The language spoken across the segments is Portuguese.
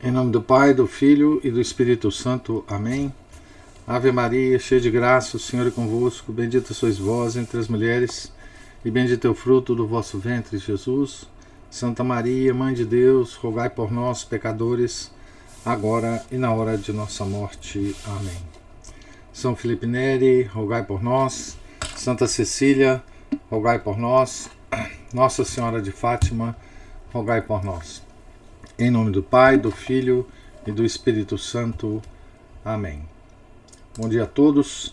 Em nome do Pai, do Filho e do Espírito Santo. Amém. Ave Maria, cheia de graça, o Senhor é convosco. Bendita sois vós entre as mulheres, e bendito é o fruto do vosso ventre, Jesus. Santa Maria, Mãe de Deus, rogai por nós, pecadores, agora e na hora de nossa morte. Amém. São Felipe Neri, rogai por nós. Santa Cecília, rogai por nós. Nossa Senhora de Fátima, rogai por nós. Em nome do Pai, do Filho e do Espírito Santo. Amém. Bom dia a todos.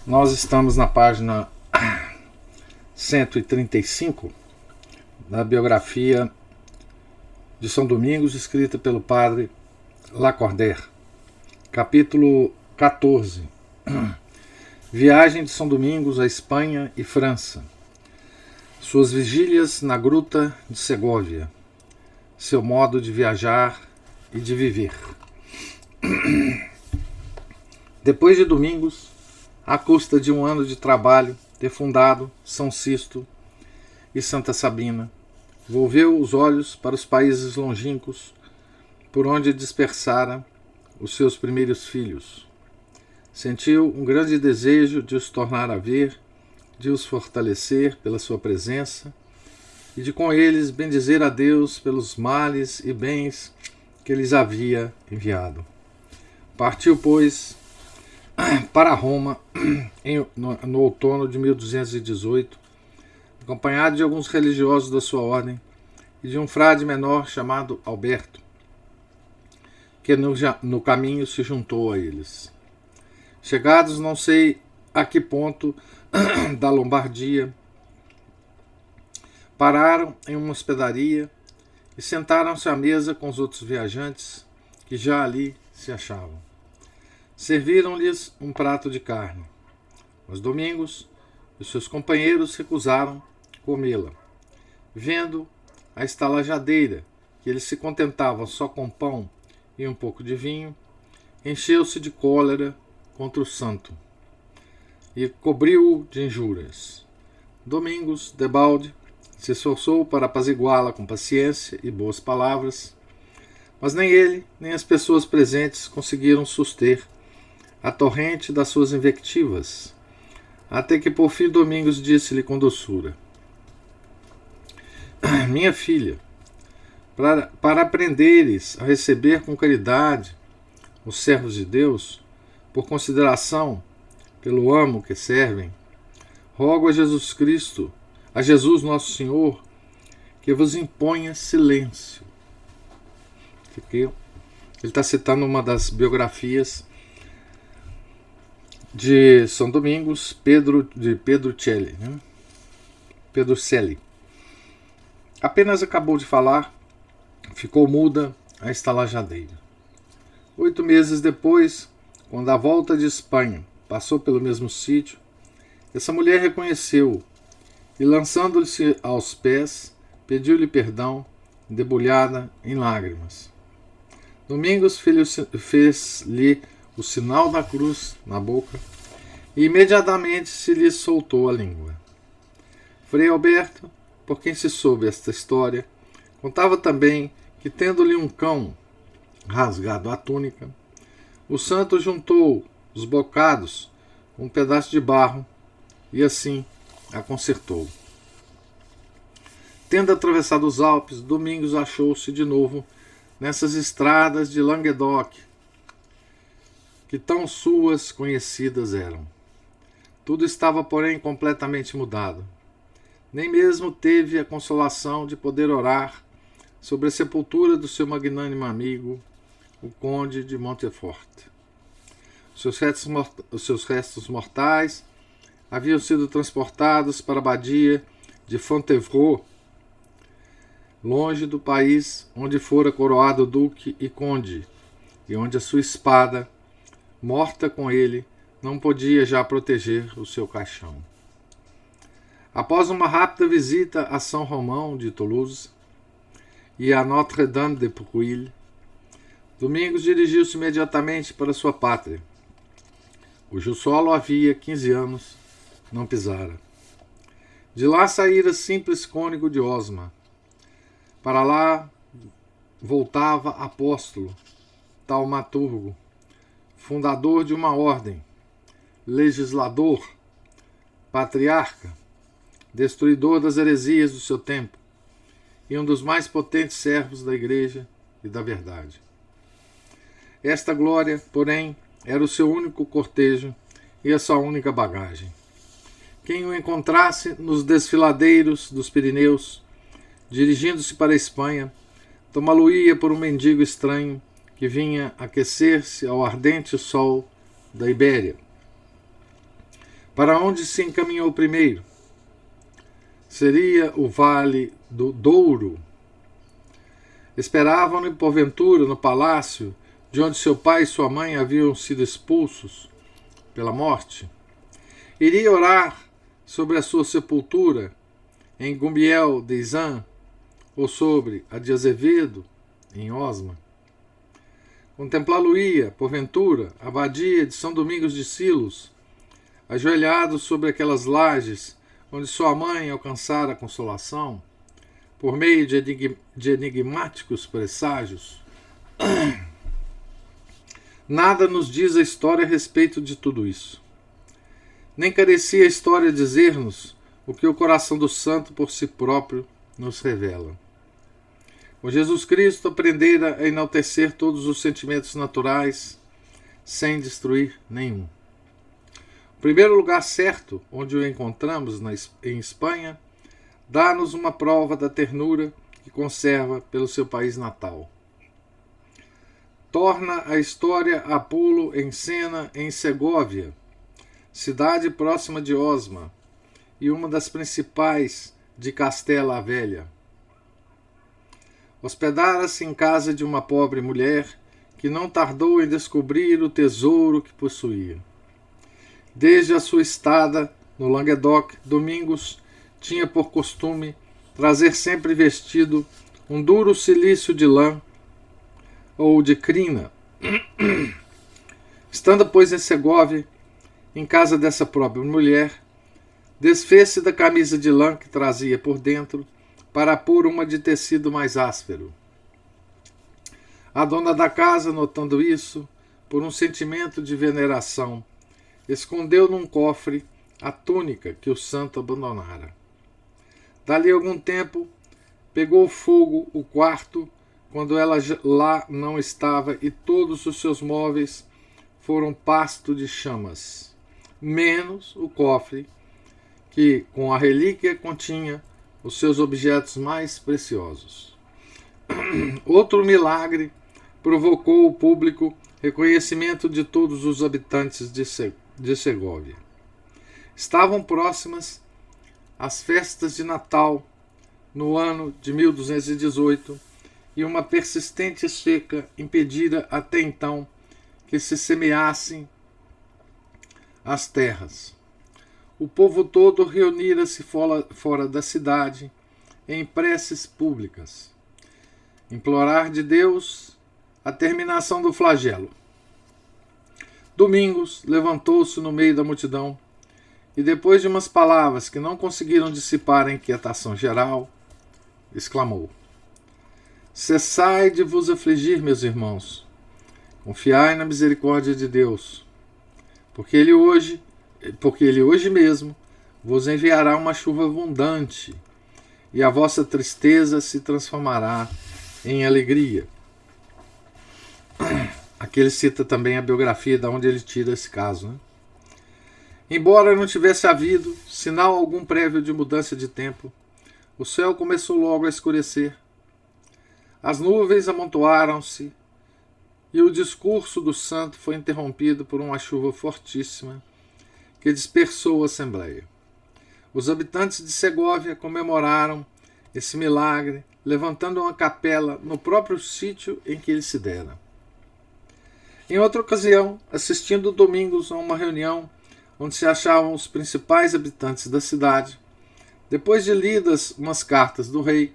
Nós estamos na página 135 da biografia de São Domingos, escrita pelo padre Lacordaire. Capítulo 14. Viagem de São Domingos à Espanha e França. Suas vigílias na gruta de Segóvia. Seu modo de viajar e de viver. Depois de Domingos, à custa de um ano de trabalho, ter fundado São Sisto e Santa Sabina, volveu os olhos para os países longínquos, por onde dispersara os seus primeiros filhos. Sentiu um grande desejo de os tornar a ver, de os fortalecer pela sua presença, e de com eles bendizer a Deus pelos males e bens que lhes havia enviado. Partiu, pois, para Roma no outono de 1218, acompanhado de alguns religiosos da sua ordem e de um frade menor chamado Alberto, que no caminho se juntou a eles. Chegados não sei a que ponto da Lombardia, pararam em uma hospedaria e sentaram-se à mesa com os outros viajantes que já ali se achavam. Serviram-lhes um prato de carne. Aos Domingos, os seus companheiros recusaram comê-la. Vendo a estalajadeira, que eles se contentavam só com pão e um pouco de vinho, encheu-se de cólera contra o santo e cobriu-o de injúrias. Domingos, debalde, se esforçou para apaziguá-la com paciência e boas palavras, mas nem ele, nem as pessoas presentes conseguiram suster a torrente das suas invectivas, até que por fim Domingos disse-lhe com doçura: minha filha, para aprenderes a receber com caridade os servos de Deus, por consideração pelo amo que servem, rogo a Jesus Cristo, a Jesus nosso Senhor, que vos imponha silêncio. Ele está citando uma das biografias de São Domingos, de Pedro Celli. Pedro Celli. Apenas acabou de falar, ficou muda a estalajadeira. 8 meses depois, quando a volta de Espanha passou pelo mesmo sítio, essa mulher reconheceu-o e, lançando-se aos pés, pediu-lhe perdão, debulhada em lágrimas. Domingos fez-lhe o sinal da cruz na boca e imediatamente se lhe soltou a língua. Frei Alberto, por quem se soube esta história, contava também que, tendo-lhe um cão rasgado a túnica, o santo juntou os bocados com um pedaço de barro e assim a consertou. Tendo atravessado os Alpes, Domingos achou-se de novo nessas estradas de Languedoc, que tão suas conhecidas eram. Tudo estava, porém, completamente mudado. Nem mesmo teve a consolação de poder orar sobre a sepultura do seu magnânimo amigo, o conde de Montfort. Os seus restos mortais haviam sido transportados para a abadia de Fontevraud, longe do país onde fora coroado duque e conde, e onde a sua espada, morta com ele, não podia já proteger o seu caixão. Após uma rápida visita a São Romão de Toulouse e a Notre-Dame de Prouille, Domingos dirigiu-se imediatamente para sua pátria, cujo solo havia 15 anos não pisara. De lá saíra simples cônego de Osma. Para lá voltava apóstolo, taumaturgo, fundador de uma ordem, legislador, patriarca, destruidor das heresias do seu tempo e um dos mais potentes servos da Igreja e da verdade. Esta glória, porém, era o seu único cortejo e a sua única bagagem. Quem o encontrasse nos desfiladeiros dos Pirineus, dirigindo-se para a Espanha, tomá-lo-ia por um mendigo estranho que vinha aquecer-se ao ardente sol da Ibéria. Para onde se encaminhou primeiro? Seria o Vale do Douro. Esperavam-no, porventura, no palácio de onde seu pai e sua mãe haviam sido expulsos pela morte? Iria orar sobre a sua sepultura em Gumbiel de Izan ou sobre a de Azevedo, em Osma? Contemplá-lo-ia, porventura, a abadia de São Domingos de Silos, ajoelhado sobre aquelas lajes onde sua mãe alcançara a consolação, por meio de enigmáticos presságios? Nada nos diz a história a respeito de tudo isso. Nem carecia a história dizer-nos o que o coração do santo por si próprio nos revela. Com Jesus Cristo aprendera a enaltecer todos os sentimentos naturais, sem destruir nenhum. O primeiro lugar certo onde o encontramos em Espanha dá-nos uma prova da ternura que conserva pelo seu país natal. Torna a história a-lo em cena em Segóvia, cidade próxima de Osma e uma das principais de Castela a Velha. Hospedara-se em casa de uma pobre mulher que não tardou em descobrir o tesouro que possuía. Desde a sua estada no Languedoc, Domingos tinha por costume trazer sempre vestido um duro cilício de lã ou de crina. Estando, pois, em Segóvia, em casa dessa própria mulher, desfez-se da camisa de lã que trazia por dentro para pôr uma de tecido mais áspero. A dona da casa, notando isso, por um sentimento de veneração, escondeu num cofre a túnica que o santo abandonara. Dali algum tempo, pegou fogo o quarto, quando ela lá não estava, e todos os seus móveis foram pasto de chamas, menos o cofre, que com a relíquia continha os seus objetos mais preciosos. Outro milagre provocou o público reconhecimento de todos os habitantes de Segóvia. Estavam próximas as festas de Natal no ano de 1218 e uma persistente seca impedira até então que se semeassem as terras. O povo todo reunira-se fora da cidade em preces públicas, implorar de Deus a terminação do flagelo. Domingos levantou-se no meio da multidão e, depois de umas palavras que não conseguiram dissipar a inquietação geral, exclamou: Cessai de vos afligir, meus irmãos, confiai na misericórdia de Deus, porque Ele hoje mesmo vos enviará uma chuva abundante, e a vossa tristeza se transformará em alegria. Aqui ele cita também a biografia de onde ele tira esse caso, né? Embora não tivesse havido sinal algum prévio de mudança de tempo, o céu começou logo a escurecer. As nuvens amontoaram-se e o discurso do santo foi interrompido por uma chuva fortíssima que dispersou a assembleia. Os habitantes de Segóvia comemoraram esse milagre, levantando uma capela no próprio sítio em que ele se dera. Em outra ocasião, assistindo Domingos a uma reunião onde se achavam os principais habitantes da cidade, depois de lidas umas cartas do rei,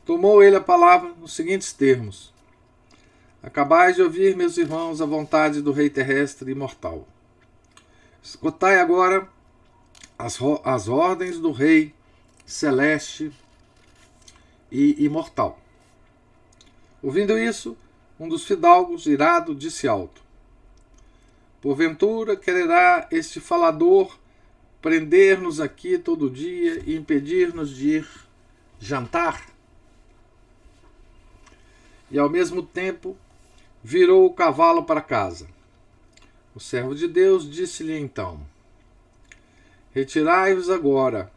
tomou ele a palavra nos seguintes termos: Acabais de ouvir, meus irmãos, a vontade do rei terrestre e mortal. Escutai agora as ordens do rei celeste e imortal. Ouvindo isso, um dos fidalgos, irado, disse alto: porventura quererá este falador prender-nos aqui todo dia e impedir-nos de ir jantar? E ao mesmo tempo virou o cavalo para casa. O servo de Deus disse-lhe então: retirai-vos agora,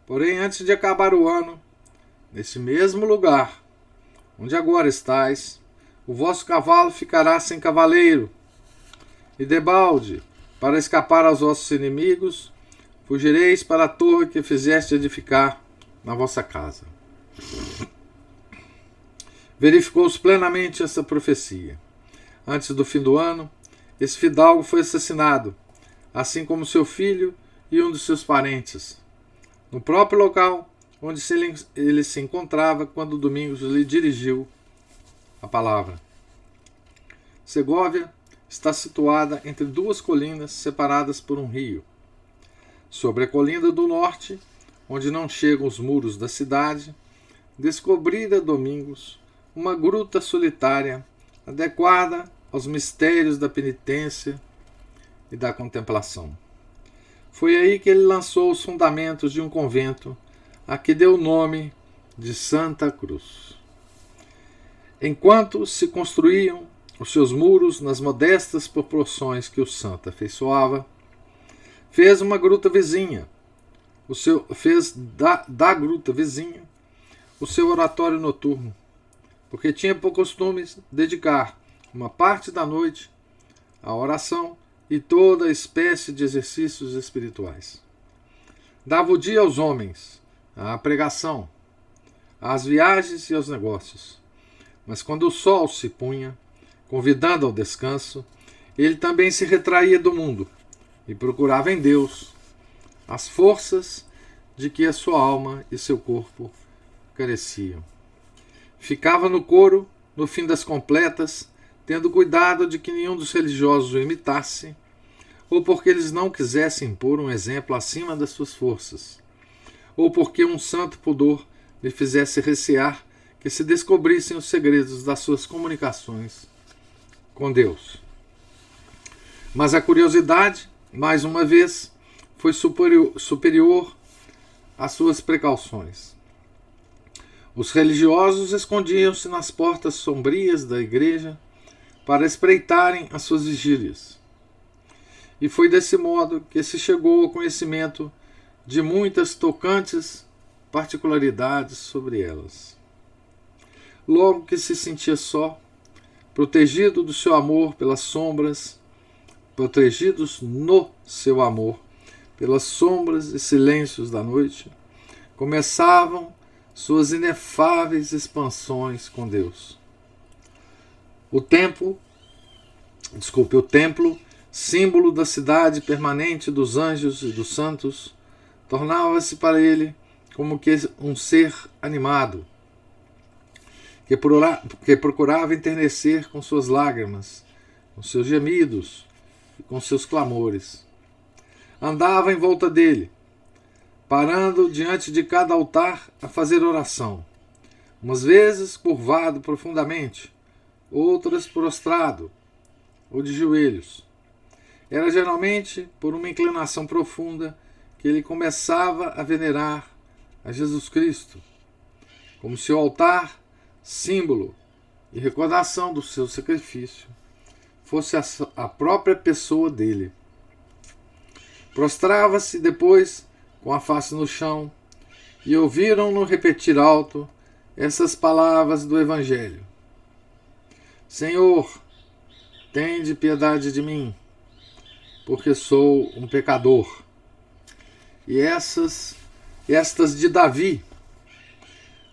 porém antes de acabar o ano, nesse mesmo lugar onde agora estáis, o vosso cavalo ficará sem cavaleiro, e debalde, para escapar aos vossos inimigos, fugireis para a torre que fizeste edificar na vossa casa. Verificou-se plenamente essa profecia. Antes do fim do ano, esse fidalgo foi assassinado, assim como seu filho e um dos seus parentes, no próprio local onde ele se encontrava quando Domingos lhe dirigiu a palavra. Segóvia está situada entre duas colinas separadas por um rio. Sobre a colina do norte, onde não chegam os muros da cidade, descobrira Domingos uma gruta solitária adequada aos mistérios da penitência e da contemplação. Foi aí que ele lançou os fundamentos de um convento a que deu o nome de Santa Cruz. Enquanto se construíam os seus muros nas modestas proporções que o santo afeiçoava, fez uma gruta vizinha, fez da gruta vizinha o seu oratório noturno, porque tinha por costume dedicar uma parte da noite à oração e toda a espécie de exercícios espirituais. Dava o dia aos homens, à pregação, às viagens e aos negócios. Mas quando o sol se punha, convidando ao descanso, ele também se retraía do mundo e procurava em Deus as forças de que a sua alma e seu corpo careciam. Ficava no coro, no fim das completas, tendo cuidado de que nenhum dos religiosos o imitasse, ou porque eles não quisessem impor um exemplo acima das suas forças, ou porque um santo pudor lhe fizesse recear que se descobrissem os segredos das suas comunicações com Deus. Mas a curiosidade, mais uma vez, foi superior às suas precauções. Os religiosos escondiam-se nas portas sombrias da igreja para espreitarem as suas vigílias. E foi desse modo que se chegou ao conhecimento de muitas tocantes particularidades sobre elas. Logo que se sentia só, protegido do seu amor pelas sombras, protegidos no seu amor pelas sombras e silêncios da noite, começavam suas inefáveis expansões com Deus. O templo, símbolo da cidade permanente dos anjos e dos santos, tornava-se para ele como que um ser animado, que procurava enternecer com suas lágrimas, com seus gemidos e com seus clamores. Andava em volta dele, parando diante de cada altar a fazer oração, umas vezes curvado profundamente, outras prostrado ou de joelhos. Era geralmente por uma inclinação profunda que ele começava a venerar a Jesus Cristo, como se o altar, símbolo e recordação do seu sacrifício, fosse a própria pessoa dele. Prostrava-se depois com a face no chão e ouviram-no repetir alto essas palavras do Evangelho: Senhor, tende piedade de mim, porque sou um pecador. E estas de Davi: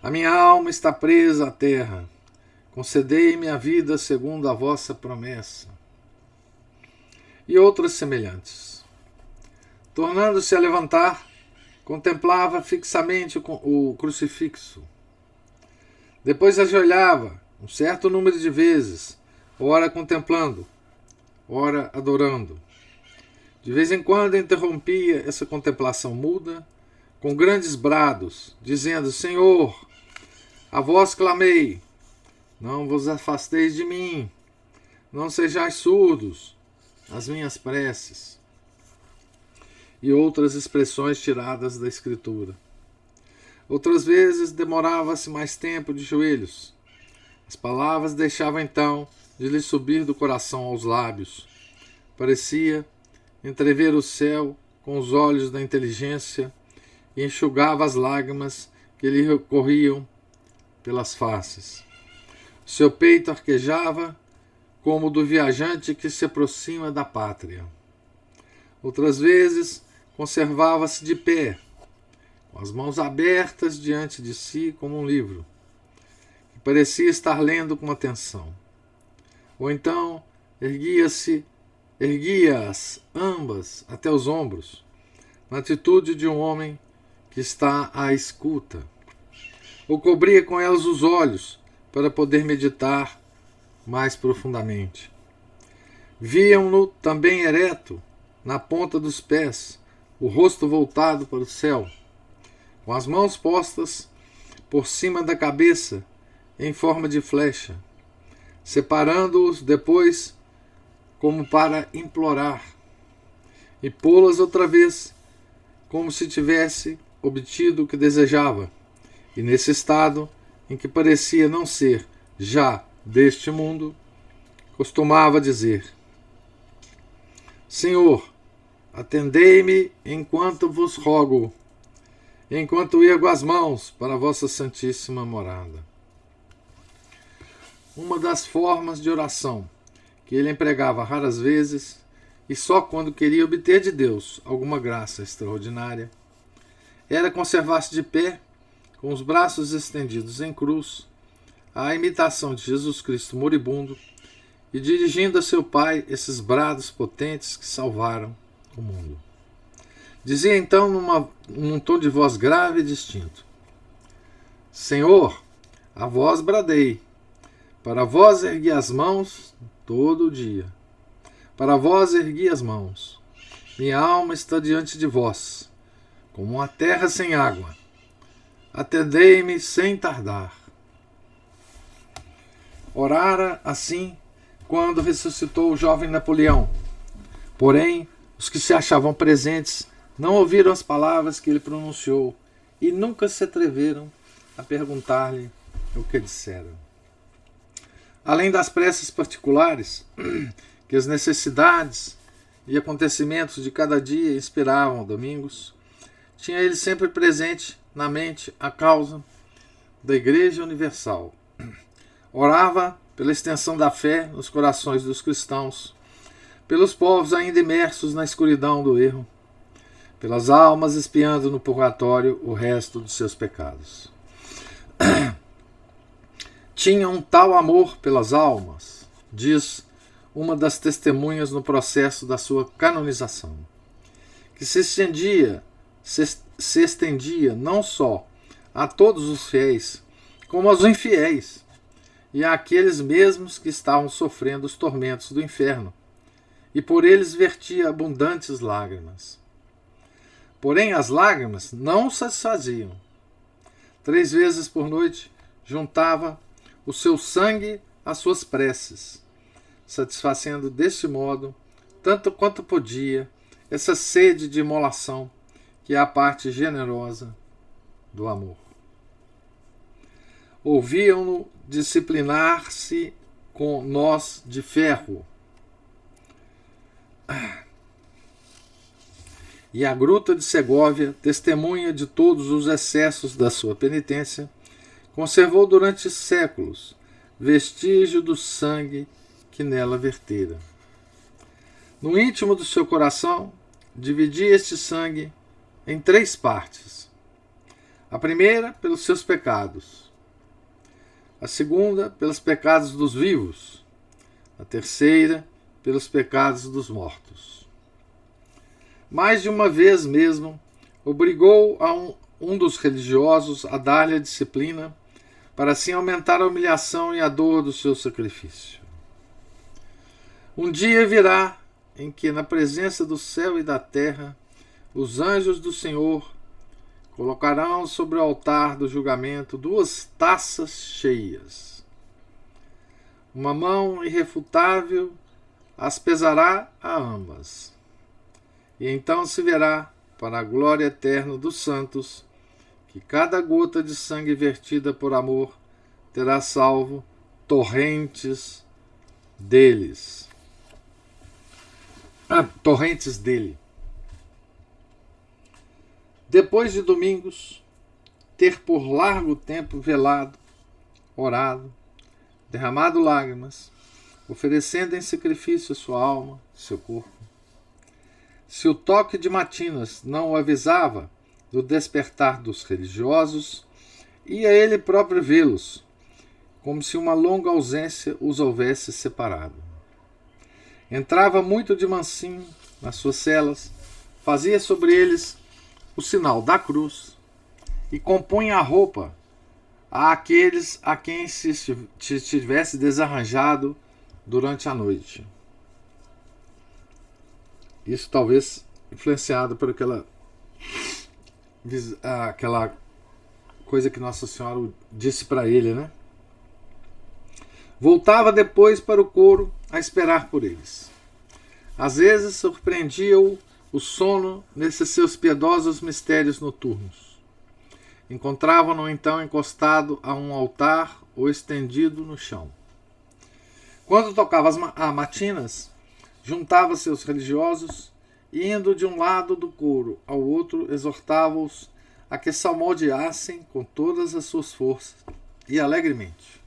a minha alma está presa à terra, concedei-me a vida segundo a vossa promessa. E outras semelhantes. Tornando-se a levantar, contemplava fixamente o crucifixo. Depois ajoelhava um certo número de vezes, ora contemplando, ora adorando. De vez em quando interrompia essa contemplação muda com grandes brados, dizendo: Senhor, a vós clamei, Não vos afasteis de mim, não sejais surdos às minhas preces. E outras expressões tiradas da Escritura. Outras vezes demorava-se mais tempo de joelhos. As palavras deixavam então de lhe subir do coração aos lábios. Parecia entrever o céu com os olhos da inteligência e enxugava as lágrimas que lhe corriam pelas faces. O seu peito arquejava como o do viajante que se aproxima da pátria. Outras vezes conservava-se de pé, com as mãos abertas diante de si como um livro, que parecia estar lendo com atenção. Ou então erguia-as ambas até os ombros, na atitude de um homem que está à escuta. Ou cobria com elas os olhos para poder meditar mais profundamente. Viam-no também ereto, na ponta dos pés, o rosto voltado para o céu, com as mãos postas por cima da cabeça em forma de flecha, separando-os depois como para implorar, e pô-las outra vez como se tivesse obtido o que desejava, e nesse estado em que parecia não ser já deste mundo, costumava dizer: Senhor, atendei-me enquanto vos rogo, enquanto ergo as mãos para a vossa santíssima morada. Uma das formas de oração que ele empregava raras vezes e só quando queria obter de Deus alguma graça extraordinária era conservar-se de pé, com os braços estendidos em cruz, à imitação de Jesus Cristo moribundo, e dirigindo a seu Pai esses brados potentes que salvaram o mundo. Dizia então num tom de voz grave e distinto: Senhor, a vós bradei, para vós ergui as mãos todo o dia. Para vós ergui as mãos. Minha alma está diante de vós, como uma terra sem água. Atendei-me sem tardar. Orara assim quando ressuscitou o jovem Napoleão. Porém, os que se achavam presentes não ouviram as palavras que ele pronunciou e nunca se atreveram a perguntar-lhe o que dissera. Além das preces particulares, que as necessidades e acontecimentos de cada dia inspiravam Domingos, tinha ele sempre presente na mente a causa da Igreja Universal. Orava pela extensão da fé nos corações dos cristãos, pelos povos ainda imersos na escuridão do erro, pelas almas expiando no purgatório o resto dos seus pecados. Tinha um tal amor pelas almas, diz uma das testemunhas no processo da sua canonização, que se estendia não só a todos os fiéis, como aos infiéis, e àqueles mesmos que estavam sofrendo os tormentos do inferno, e por eles vertia abundantes lágrimas. Porém, as lágrimas não o satisfaziam. 3 vezes por noite juntava o seu sangue às suas preces, satisfazendo deste modo, tanto quanto podia, essa sede de imolação que é a parte generosa do amor. Ouviam-no disciplinar-se com nós de ferro, e a gruta de Segóvia, testemunha de todos os excessos da sua penitência, conservou durante séculos vestígio do sangue que nela vertera. No íntimo do seu coração, dividia este sangue em 3 partes. A primeira, pelos seus pecados. A segunda, pelos pecados dos vivos. A terceira, pelos pecados dos mortos. Mais de uma vez mesmo, obrigou a um dos religiosos a dar-lhe a disciplina, para assim aumentar a humilhação e a dor do seu sacrifício. Um dia virá em que, na presença do céu e da terra, os anjos do Senhor colocarão sobre o altar do julgamento 2 taças cheias. Uma mão irrefutável as pesará a ambas. E então se verá, para a glória eterna dos santos, que cada gota de sangue vertida por amor terá salvo torrentes deles. Torrentes dele. Depois de Domingos ter por largo tempo velado, orado, derramado lágrimas, oferecendo em sacrifício sua alma, seu corpo, se o toque de matinas não o avisava do despertar dos religiosos, ia ele próprio vê-los, como se uma longa ausência os houvesse separado. Entrava muito de mansinho nas suas celas, fazia sobre eles o sinal da cruz e compunha a roupa àqueles a quem se tivesse desarranjado durante a noite. Isso talvez influenciado por aquela coisa que Nossa Senhora disse para ele, né? Voltava depois para o coro a esperar por eles. Às vezes surpreendia-o o sono nesses seus piedosos mistérios noturnos. Encontravam-no então encostado a um altar ou estendido no chão. Quando tocava as matinas, juntava-se aos religiosos e, indo de um lado do coro ao outro, exortava-os a que salmodiassem com todas as suas forças e alegremente.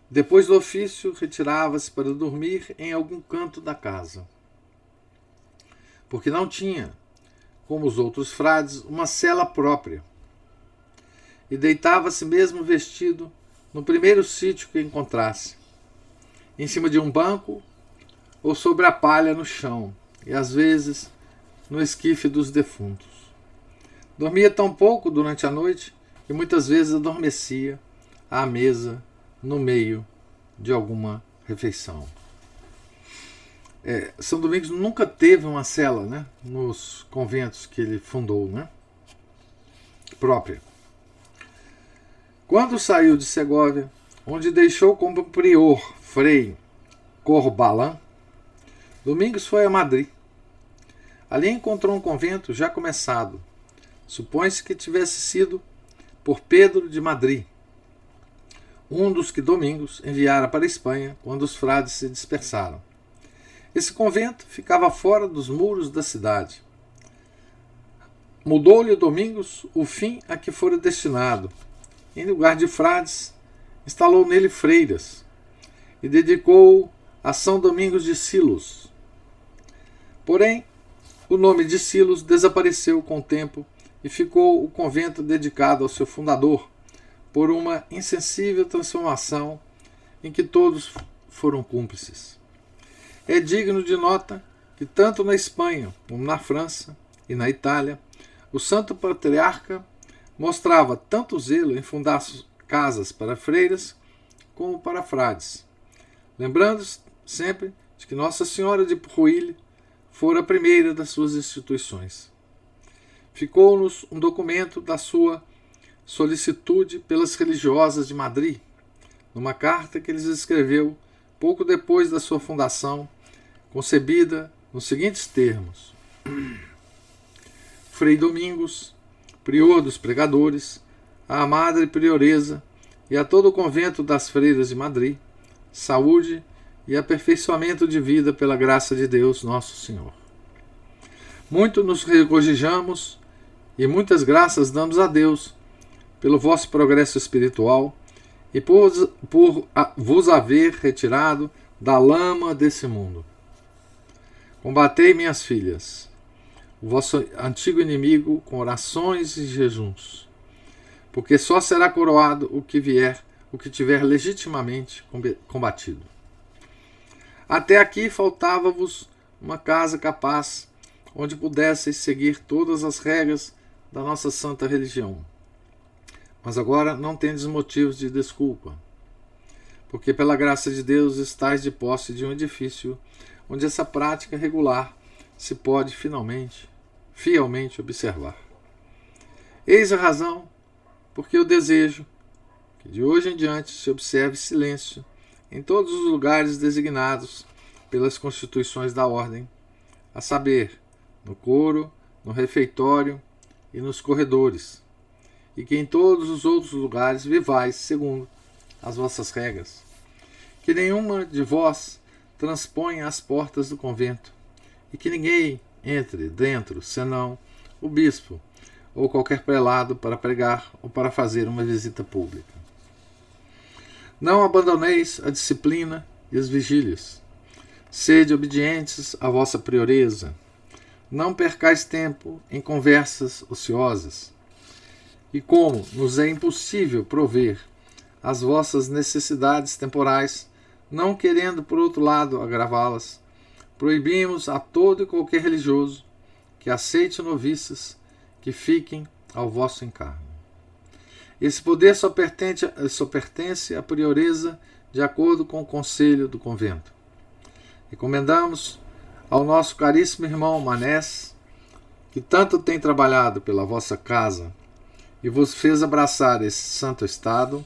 Depois do ofício, retirava-se para dormir em algum canto da casa, porque não tinha, como os outros frades, uma cela própria, e deitava-se mesmo vestido no primeiro sítio que encontrasse, em cima de um banco ou sobre a palha no chão, e às vezes no esquife dos defuntos. Dormia tão pouco durante a noite que muitas vezes adormecia à mesa no meio de alguma refeição. São Domingos nunca teve uma cela, né, nos conventos que ele fundou, né, própria. Quando saiu de Segóvia, onde deixou como prior Frei Corbalan, Domingos foi a Madrid. Ali encontrou um convento já começado. Supõe-se que tivesse sido por Pedro de Madrid, um dos que Domingos enviara para a Espanha quando os frades se dispersaram. Esse convento ficava fora dos muros da cidade. Mudou-lhe Domingos o fim a que fora destinado. Em lugar de frades, instalou nele freiras e dedicou-o a São Domingos de Silos. Porém, o nome de Silos desapareceu com o tempo e ficou o convento dedicado ao seu fundador, por uma insensível transformação em que todos foram cúmplices. É digno de nota que tanto na Espanha como na França e na Itália, o santo patriarca mostrava tanto zelo em fundar casas para freiras como para frades, lembrando-se sempre de que Nossa Senhora de Ruilhe fora a primeira das suas instituições. Ficou-nos um documento da sua solicitude pelas religiosas de Madrid, numa carta que lhes escreveu pouco depois da sua fundação, concebida nos seguintes termos: Frei Domingos, prior dos pregadores, à Madre Prioresa e a todo o convento das freiras de Madrid, saúde e aperfeiçoamento de vida pela graça de Deus nosso Senhor. Muito nos regozijamos e muitas graças damos a Deus pelo vosso progresso espiritual e por vos haver retirado da lama desse mundo. Combatei, minhas filhas, o vosso antigo inimigo com orações e jejuns, porque só será coroado o que tiver legitimamente combatido. Até aqui faltava-vos uma casa capaz, onde pudesseis seguir todas as regras da nossa santa religião. Mas agora não tendes motivos de desculpa, porque pela graça de Deus estáis de posse de um edifício onde essa prática regular se pode fielmente observar. Eis a razão porque eu desejo que de hoje em diante se observe silêncio em todos os lugares designados pelas constituições da ordem, a saber, no coro, no refeitório e nos corredores, e que em todos os outros lugares vivais segundo as vossas regras. Que nenhuma de vós transponha as portas do convento, e que ninguém entre dentro, senão o bispo ou qualquer prelado para pregar ou para fazer uma visita pública. Não abandoneis a disciplina e as vigílias. Sede obedientes à vossa prioresa. Não percais tempo em conversas ociosas. E como nos é impossível prover as vossas necessidades temporais, não querendo, por outro lado, agravá-las, proibimos a todo e qualquer religioso que aceite noviças que fiquem ao vosso encargo. Esse poder só pertence à prioresa de acordo com o conselho do convento. Recomendamos ao nosso caríssimo irmão Manés, que tanto tem trabalhado pela vossa casa e vos fez abraçar esse santo estado,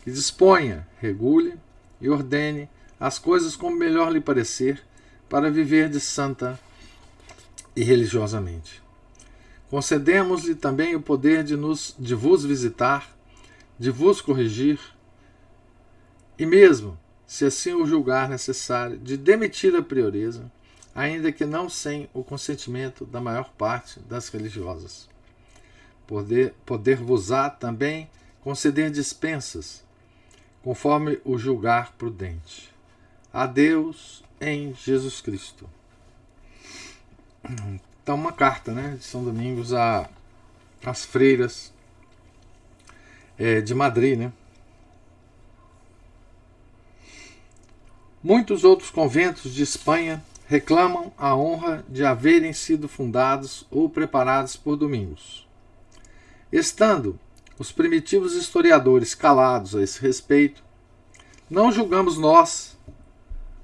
que disponha, regule e ordene as coisas como melhor lhe parecer para viver de santa e religiosamente. Concedemos-lhe também o poder de vos visitar, de vos corrigir e mesmo, se assim o julgar necessário, de demitir a prioresa, ainda que não sem o consentimento da maior parte das religiosas. Poder-vos-á também conceder dispensas, conforme o julgar prudente. A Deus em Jesus Cristo. Então, uma carta, de São Domingos às freiras de Madrid. Muitos outros conventos de Espanha reclamam a honra de haverem sido fundados ou preparados por Domingos. Estando os primitivos historiadores calados a esse respeito, não julgamos nós,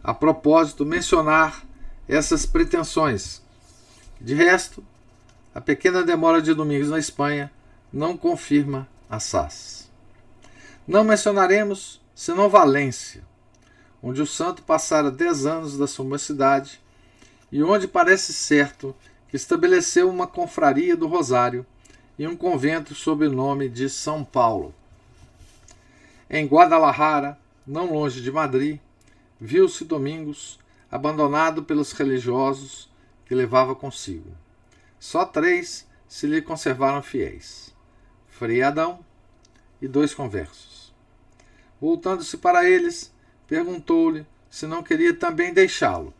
a propósito, mencionar essas pretensões. De resto, a pequena demora de Domingos na Espanha não confirma assaz. Não mencionaremos senão Valência, onde o santo passara 10 anos da sua mocidade e onde parece certo que estabeleceu uma confraria do Rosário e um convento sob o nome de São Paulo. Em Guadalajara, não longe de Madrid, viu-se Domingos abandonado pelos religiosos que levava consigo. Só 3 se lhe conservaram fiéis: Frei Adão e 2 conversos. Voltando-se para eles, perguntou-lhe se não queria também deixá-lo.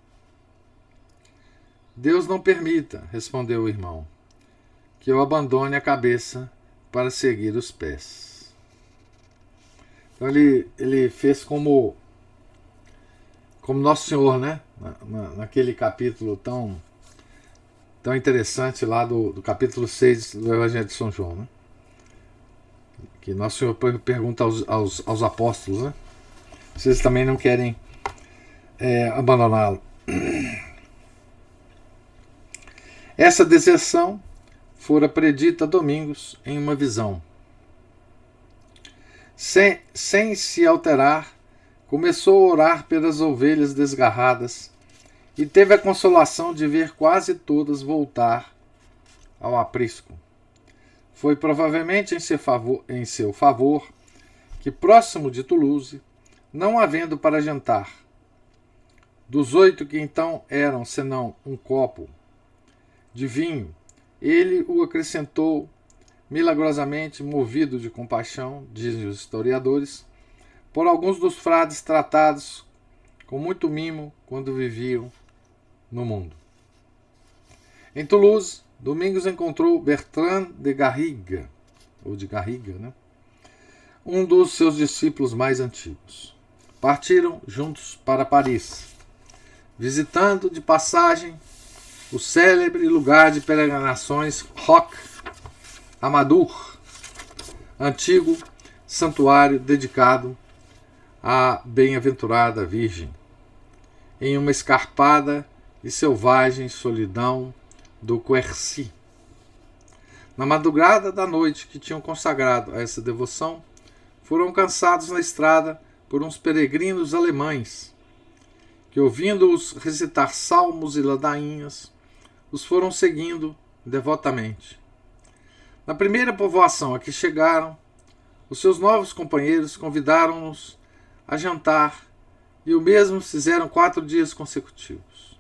Deus não permita, respondeu o irmão, que eu abandone a cabeça para seguir os pés. Então ele fez como Nosso Senhor, naquele capítulo tão interessante lá do capítulo 6 do Evangelho de São João, que Nosso Senhor pergunta aos apóstolos, vocês também não querem abandoná-lo. Essa deserção fora predita a Domingos em uma visão. Sem se alterar, começou a orar pelas ovelhas desgarradas e teve a consolação de ver quase todas voltar ao aprisco. Foi provavelmente em seu favor que, próximo de Toulouse, não havendo para jantar, dos 8 que então eram senão um copo de vinho, ele o acrescentou milagrosamente, movido de compaixão, dizem os historiadores, por alguns dos frades tratados com muito mimo quando viviam no mundo. Em Toulouse, Domingos encontrou Bertrand de Garriga, um dos seus discípulos mais antigos. Partiram juntos para Paris, visitando de passagem o célebre lugar de peregrinações Roque Amadur, antigo santuário dedicado à bem-aventurada Virgem, em uma escarpada e selvagem solidão do Quercy. Na madrugada da noite que tinham consagrado a essa devoção, foram alcançados na estrada por uns peregrinos alemães, que, ouvindo-os recitar salmos e ladainhas, os foram seguindo devotamente. Na primeira povoação a que chegaram, os seus novos companheiros convidaram-nos a jantar, e o mesmo fizeram 4 dias consecutivos.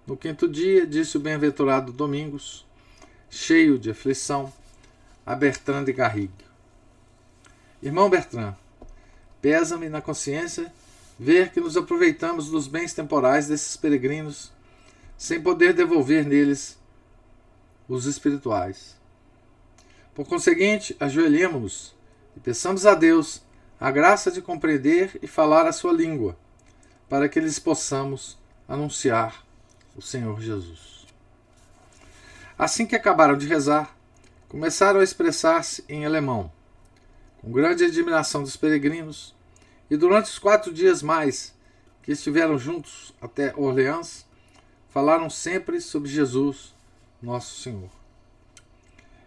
No 5º dia, disse o bem-aventurado Domingos, cheio de aflição, a Bertrand de Garrigue: Irmão Bertrand, pesa-me na consciência ver que nos aproveitamos dos bens temporais desses peregrinos, sem poder devolver neles os espirituais. Por conseguinte, ajoelhemo-nos e peçamos a Deus a graça de compreender e falar a sua língua, para que lhes possamos anunciar o Senhor Jesus. Assim que acabaram de rezar, começaram a expressar-se em alemão, com grande admiração dos peregrinos, e durante os 4 dias mais que estiveram juntos até Orleans, falaram sempre sobre Jesus, nosso Senhor.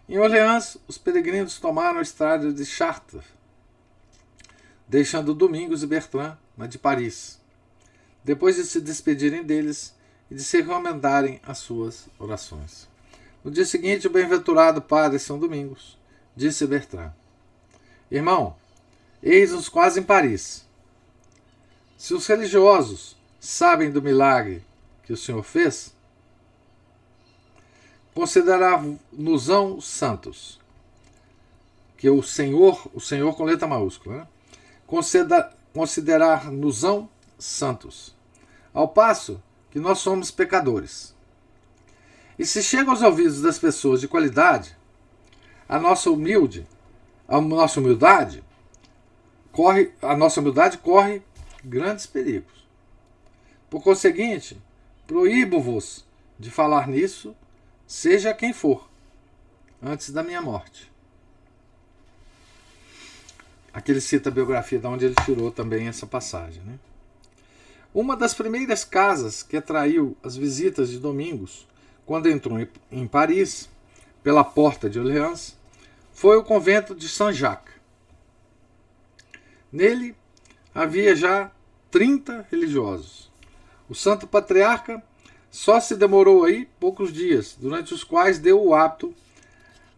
Em Orleans, os peregrinos tomaram a estrada de Chartres, deixando Domingos e Bertrand na de Paris, depois de se despedirem deles e de se recomendarem as suas orações. No dia seguinte, o bem-aventurado padre São Domingos disse a Bertrand: Irmão, eis-nos quase em Paris. Se os religiosos sabem do milagre que o Senhor fez, considerar-nos-ão santos. Que o Senhor com letra maiúscula, né? Considerar-nos-ão santos, ao passo que nós somos pecadores. E se chega aos ouvidos das pessoas de qualidade, a nossa humildade corre grandes perigos. Por conseguinte, proíbo-vos de falar nisso, seja quem for, antes da minha morte. Aqui ele cita a biografia de onde ele tirou também essa passagem, né? Uma das primeiras casas que atraiu as visitas de Domingos, quando entrou em Paris, pela porta de Orleans, foi o convento de Saint-Jacques. Nele havia já 30 religiosos. O santo patriarca só se demorou aí poucos dias, durante os quais deu o hábito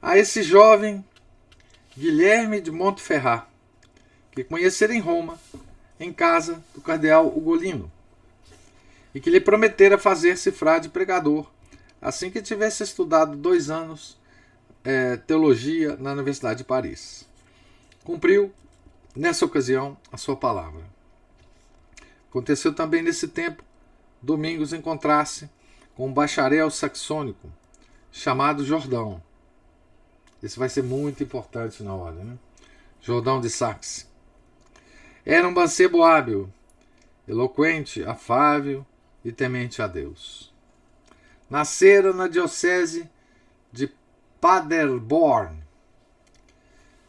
a esse jovem Guilherme de Montferrat, que conhecera em Roma, em casa do cardeal Ugolino, e que lhe prometera fazer-se frade pregador, assim que tivesse estudado 2 anos teologia na Universidade de Paris. Cumpriu, nessa ocasião, a sua palavra. Aconteceu também nesse tempo Domingos encontrar-se com um bacharel saxônico chamado Jordão. Esse vai ser muito importante na hora, né? Jordão de Saxe. Era um mancebo hábil, eloquente, afável e temente a Deus. Nascera na diocese de Paderborn,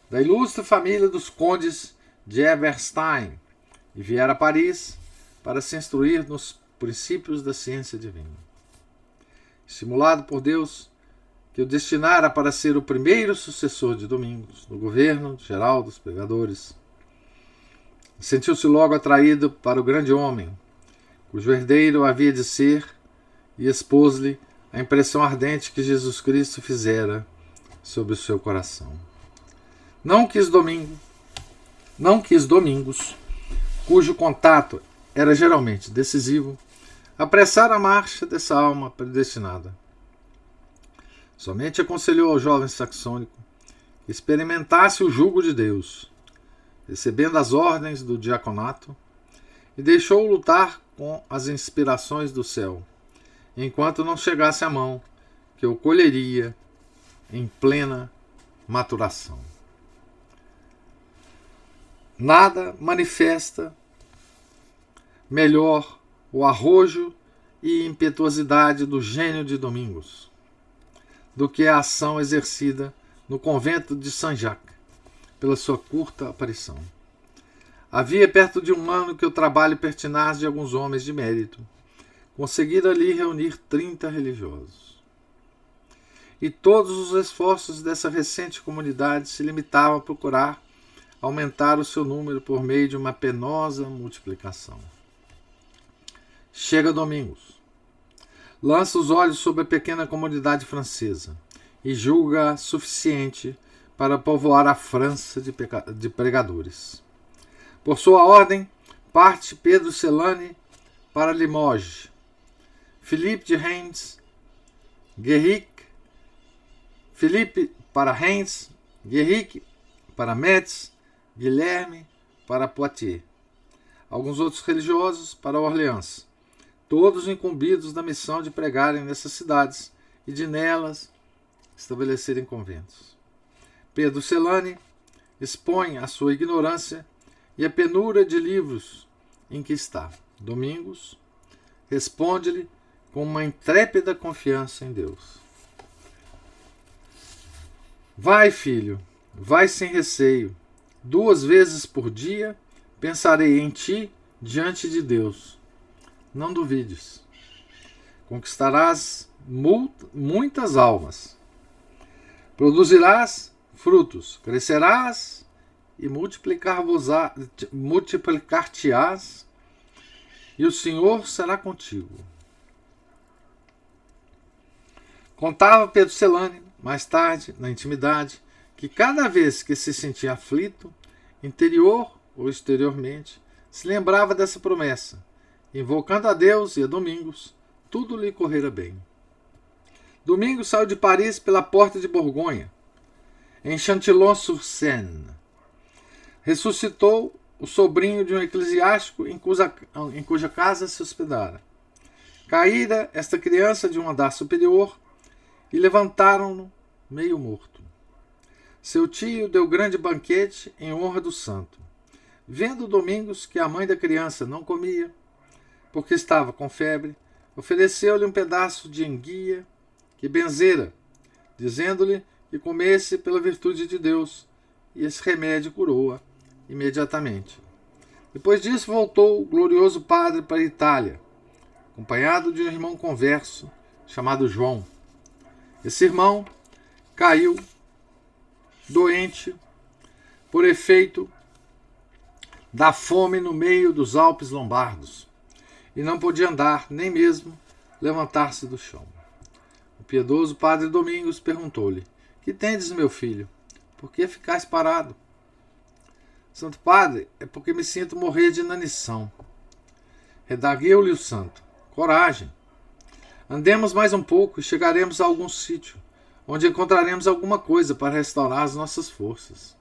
da ilustre família dos condes de Eberstein, e viera a Paris para se instruir nos princípios da ciência divina. Estimulado por Deus, que o destinara para ser o primeiro sucessor de Domingos no governo geral dos pregadores, sentiu-se logo atraído para o grande homem, cujo herdeiro havia de ser, e expôs-lhe a impressão ardente que Jesus Cristo fizera sobre o seu coração. Não quis Domingos, cujo contato era geralmente decisivo, apressar a marcha dessa alma predestinada. Somente aconselhou ao jovem saxônico que experimentasse o jugo de Deus, recebendo as ordens do diaconato, e deixou-o lutar com as inspirações do céu, enquanto não chegasse a mão que o colheria em plena maturação. Nada manifesta melhor o arrojo e impetuosidade do gênio de Domingos do que a ação exercida no convento de Saint-Jacques pela sua curta aparição. Havia perto de 1 ano que o trabalho pertinaz de alguns homens de mérito conseguira ali reunir 30 religiosos. E todos os esforços dessa recente comunidade se limitavam a procurar aumentar o seu número por meio de uma penosa multiplicação. Chega Domingos. Lança os olhos sobre a pequena comunidade francesa e julga suficiente para povoar a França de pregadores. Por sua ordem, parte Pedro Celane para Limoges, Philippe de Reims, Guerric, Philippe para Reims, Guerric para Metz, Guilherme para Poitiers. Alguns outros religiosos para Orleans, todos incumbidos da missão de pregarem nessas cidades e de nelas estabelecerem conventos. Pedro Celane expõe a sua ignorância e a penura de livros em que está. Domingos responde-lhe com uma intrépida confiança em Deus. Vai, filho, vai sem receio. 2 vezes por dia pensarei em ti diante de Deus. Não duvides. Conquistarás muitas almas. Produzirás frutos, crescerás e multiplicar-te-ás, e o Senhor será contigo. Contava Pedro Celane, mais tarde, na intimidade, que cada vez que se sentia aflito, interior ou exteriormente, se lembrava dessa promessa. Invocando a Deus e a Domingos, tudo lhe correra bem. Domingos saiu de Paris pela porta de Borgonha, em Chatillon-sur-Seine. Ressuscitou o sobrinho de um eclesiástico em cuja casa se hospedara. Caíra esta criança de um andar superior e levantaram-no meio morto. Seu tio deu grande banquete em honra do santo. Vendo Domingos que a mãe da criança não comia, porque estava com febre, ofereceu-lhe um pedaço de enguia que benzera, dizendo-lhe que comesse pela virtude de Deus, e esse remédio curou-a imediatamente. Depois disso voltou o glorioso padre para a Itália, acompanhado de um irmão converso chamado João. Esse irmão caiu doente por efeito da fome no meio dos Alpes Lombardos e não podia andar, nem mesmo levantar-se do chão. O piedoso padre Domingos perguntou-lhe: Que tendes, meu filho? Por que ficais parado? Santo Padre, é porque me sinto morrer de inanição. Redarguiu-lhe o santo: Coragem! Andemos mais um pouco e chegaremos a algum sítio, onde encontraremos alguma coisa para restaurar as nossas forças.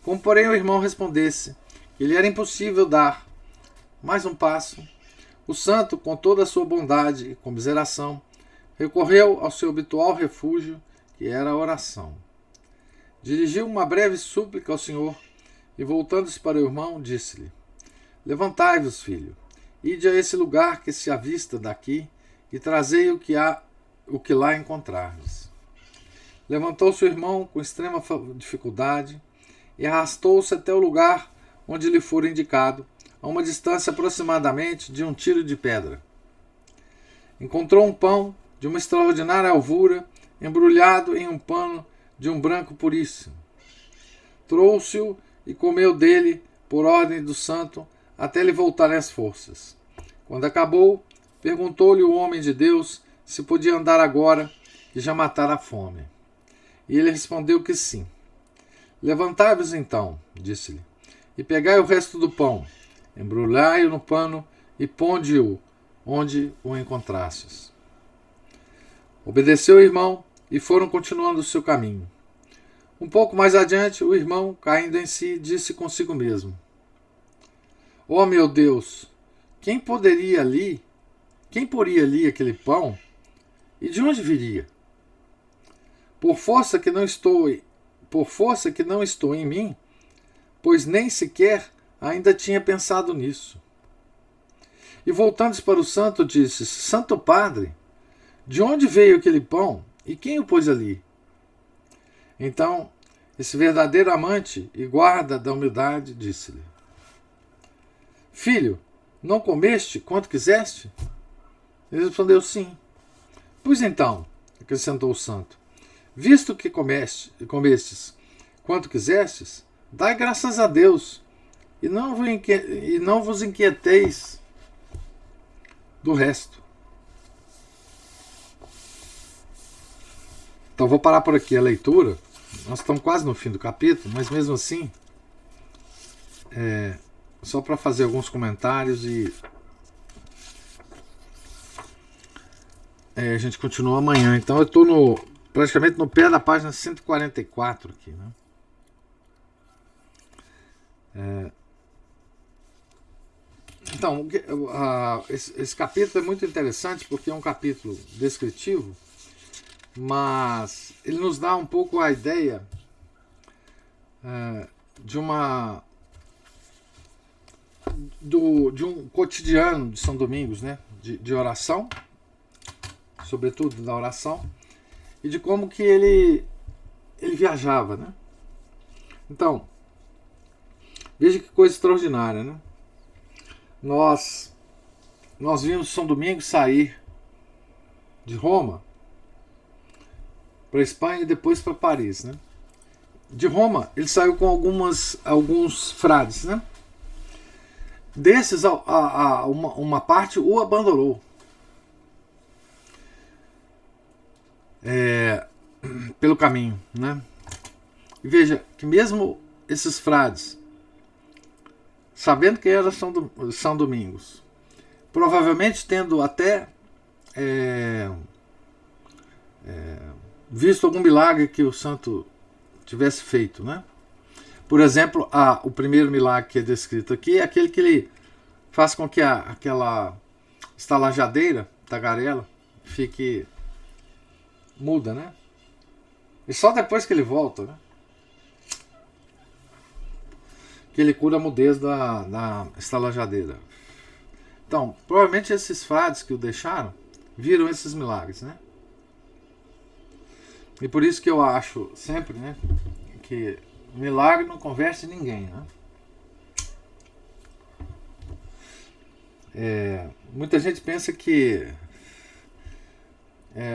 Como, porém, o irmão respondesse que lhe era impossível dar mais um passo, o santo, com toda a sua bondade e comiseração, recorreu ao seu habitual refúgio, que era a oração. Dirigiu uma breve súplica ao Senhor e, voltando-se para o irmão, disse-lhe: Levantai-vos, filho, ide a esse lugar que se avista daqui e trazei o que lá encontrardes. Levantou-se o irmão com extrema dificuldade e arrastou-se até o lugar onde lhe fora indicado, a uma distância aproximadamente de um tiro de pedra. Encontrou um pão de uma extraordinária alvura, embrulhado em um pano de um branco puríssimo. Trouxe-o e comeu dele, por ordem do santo, até lhe voltarem as forças. Quando acabou, perguntou-lhe o homem de Deus se podia andar agora, que já matara a fome. E ele respondeu que sim. Levantai-vos então, disse-lhe, e pegai o resto do pão, embrulhai-o no pano e ponde-o onde o encontrastes. Obedeceu o irmão e foram continuando o seu caminho. Um pouco mais adiante, o irmão, caindo em si, disse consigo mesmo: Ó meu Deus, quem poria ali aquele pão? E de onde viria? Por força que não estou em mim, pois nem sequer ainda tinha pensado nisso. E voltando-se para o santo, disse: Santo Padre, de onde veio aquele pão e quem o pôs ali? Então, esse verdadeiro amante e guarda da humildade disse-lhe: Filho, não comeste quanto quiseste? Ele respondeu: Sim. Pois então, acrescentou o santo, visto que comestes quanto quisestes, Dai graças a Deus, e não vos inquieteis do resto. Então vou parar por aqui a leitura. Nós estamos quase no fim do capítulo, mas mesmo assim, só para fazer alguns comentários e a gente continua amanhã. Então eu estou praticamente no pé da página 144 aqui, né? Então, esse capítulo é muito interessante porque é um capítulo descritivo, mas ele nos dá um pouco a ideia de um cotidiano de São Domingos, né? De oração, sobretudo da oração, e de como que ele viajava, né? Então, veja que coisa extraordinária, né? Nós vimos São Domingos sair de Roma para Espanha e depois para Paris, né? De Roma ele saiu com alguns frades, né? Desses uma parte o abandonou pelo caminho, né? E veja que mesmo esses frades, sabendo que era São Domingos, provavelmente tendo até visto algum milagre que o santo tivesse feito, né? Por exemplo, o primeiro milagre que é descrito aqui é aquele que ele faz com que aquela estalajadeira, tagarela, fique muda, né? E só depois que ele volta, né? Que ele cura a mudez da estalajadeira. Então, provavelmente esses frades que o deixaram viram esses milagres, né? E por isso que eu acho sempre, né, que milagre não converte ninguém, né? Muita gente pensa que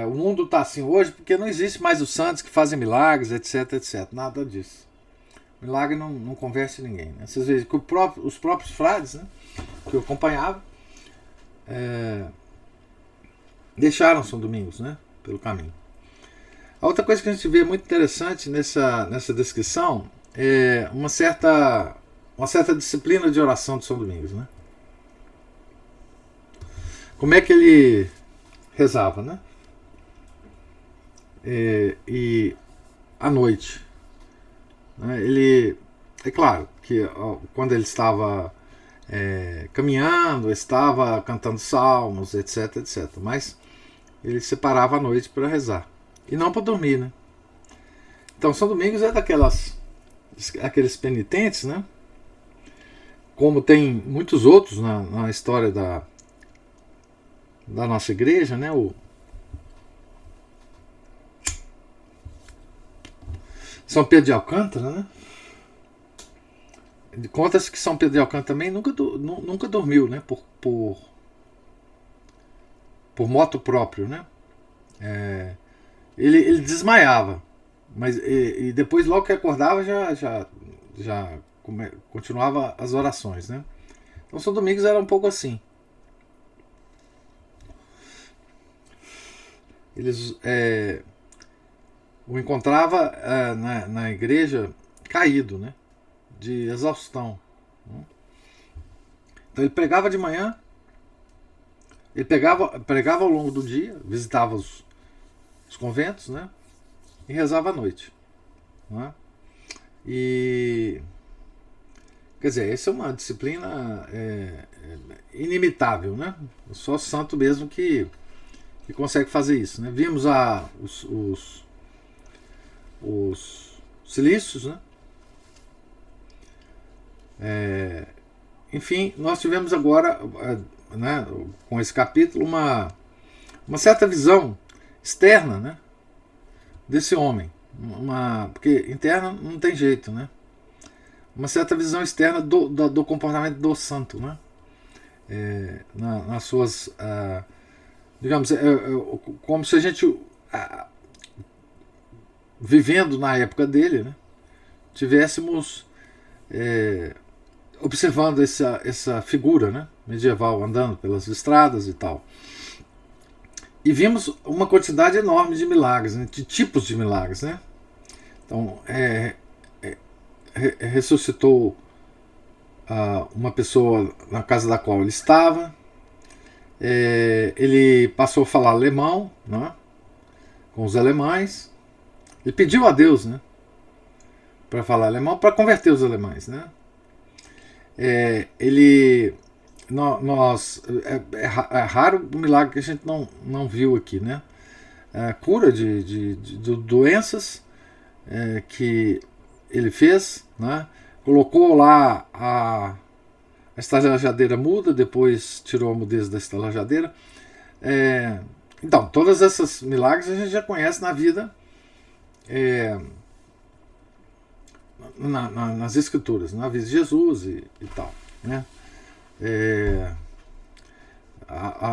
o mundo está assim hoje porque não existe mais os santos que fazem milagres, etc, etc. Nada disso. Milagre não converte ninguém, né? Vocês veem que os próprios frades, né, que o acompanhavam, deixaram São Domingos, né, pelo caminho. A outra coisa que a gente vê muito interessante nessa descrição é uma certa disciplina de oração de São Domingos, né? Como é que ele rezava, né? E à noite, né? Ele, é claro que quando ele estava caminhando, estava cantando salmos, etc, etc. Mas ele separava a noite para rezar. E não para dormir, né? Então São Domingos é aqueles penitentes, né? Como tem muitos outros na história da nossa igreja, né? O São Pedro de Alcântara, né? Conta-se que São Pedro de Alcântara também nunca dormiu, né? Por moto próprio, né? Ele desmaiava, mas e depois logo que acordava já continuava as orações, né? Então São Domingos era um pouco assim. Eles o encontrava na igreja caído, né? De exaustão. Então ele pregava de manhã, ele pregava ao longo do dia, visitava os conventos, né? E rezava à noite, né? E quer dizer, essa é uma disciplina inimitável, né? Só santo mesmo que consegue fazer isso, né? Vimos os silícios, né? Enfim, nós tivemos agora, né, com esse capítulo, uma certa visão externa, né, desse homem, porque interna não tem jeito, né? Uma certa visão externa do comportamento do santo, né? Nas suas, digamos, como se a gente, vivendo na época dele, né, tivéssemos observando essa figura, né, medieval andando pelas estradas e tal. E vimos uma quantidade enorme de milagres, né, de tipos de milagres. Né? Então, ressuscitou uma pessoa na casa da qual ele estava. Ele passou a falar alemão, né, com os alemães. Ele pediu a Deus, né, para falar alemão, para converter os alemães. Né? É raro o milagre que a gente não viu aqui. Né? A cura de doenças que ele fez, né? Colocou lá a estalajadeira muda, depois tirou a mudez da estalajadeira. Então, todas essas milagres a gente já conhece na vida, nas escrituras, na vida de Jesus e tal. Né?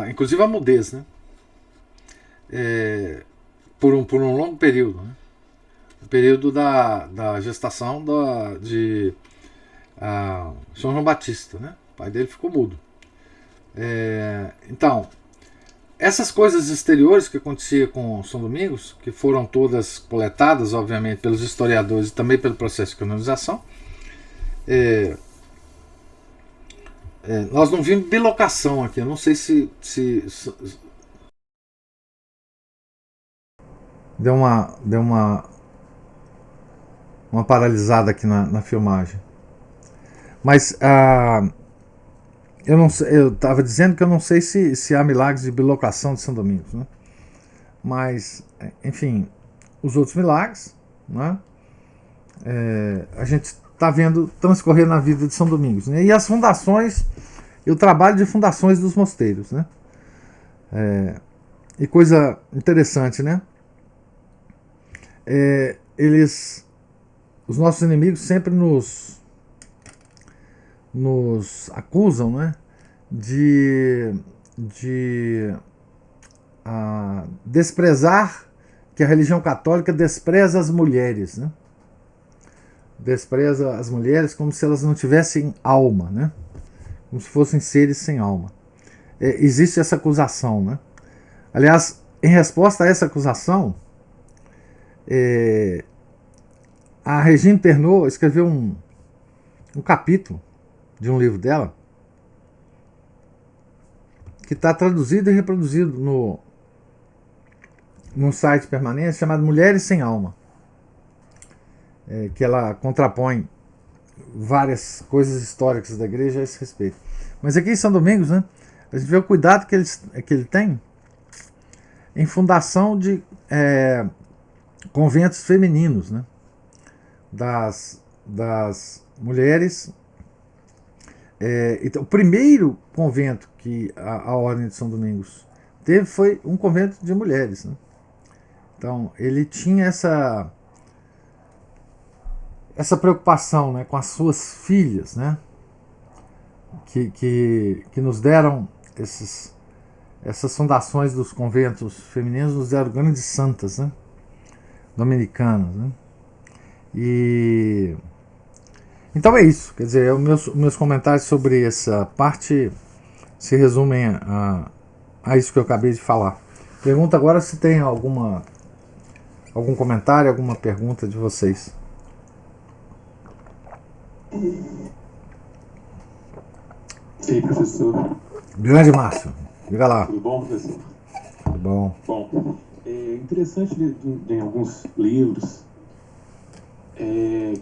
Inclusive a mudez, né? Por um longo período. Né? O período da gestação de São João Batista. Né? O pai dele ficou mudo. Então, essas coisas exteriores que acontecia com São Domingos, que foram todas coletadas, obviamente, pelos historiadores e também pelo processo de canonização, nós não vimos bilocação aqui. Eu não sei se deu uma paralisada aqui na filmagem. Mas eu estava dizendo que eu não sei se há milagres de bilocação de São Domingos. Né? Mas, enfim, os outros milagres, né? A gente está vendo transcorrer na vida de São Domingos. Né? E as fundações, e o trabalho de fundações dos mosteiros. Né? E coisa interessante, né? Os nossos inimigos sempre nos acusam, né, de desprezar, que a religião católica despreza as mulheres. Né? Despreza as mulheres como se elas não tivessem alma, né? Como se fossem seres sem alma. Existe essa acusação. Né? Aliás, em resposta a essa acusação, a Regine Pernod escreveu um capítulo de um livro dela que está traduzido e reproduzido num site permanente chamado Mulheres Sem Alma, que ela contrapõe várias coisas históricas da igreja a esse respeito. Mas aqui em São Domingos, né, a gente vê o cuidado que ele tem em fundação de conventos femininos, né, das mulheres. Então, o primeiro convento que a Ordem de São Domingos teve foi um convento de mulheres. Né? Então, ele tinha essa preocupação, né, com as suas filhas, né, que nos deram essas fundações dos conventos femininos, nos deram grandes santas, né, dominicanas. Né? Então é isso, quer dizer, meus comentários sobre essa parte se resumem a isso que eu acabei de falar. Pergunta agora se tem algum comentário, alguma pergunta de vocês. E aí, professor? Grande Márcio, diga lá. Tudo bom, professor? Tudo bom. Bom, é interessante em alguns livros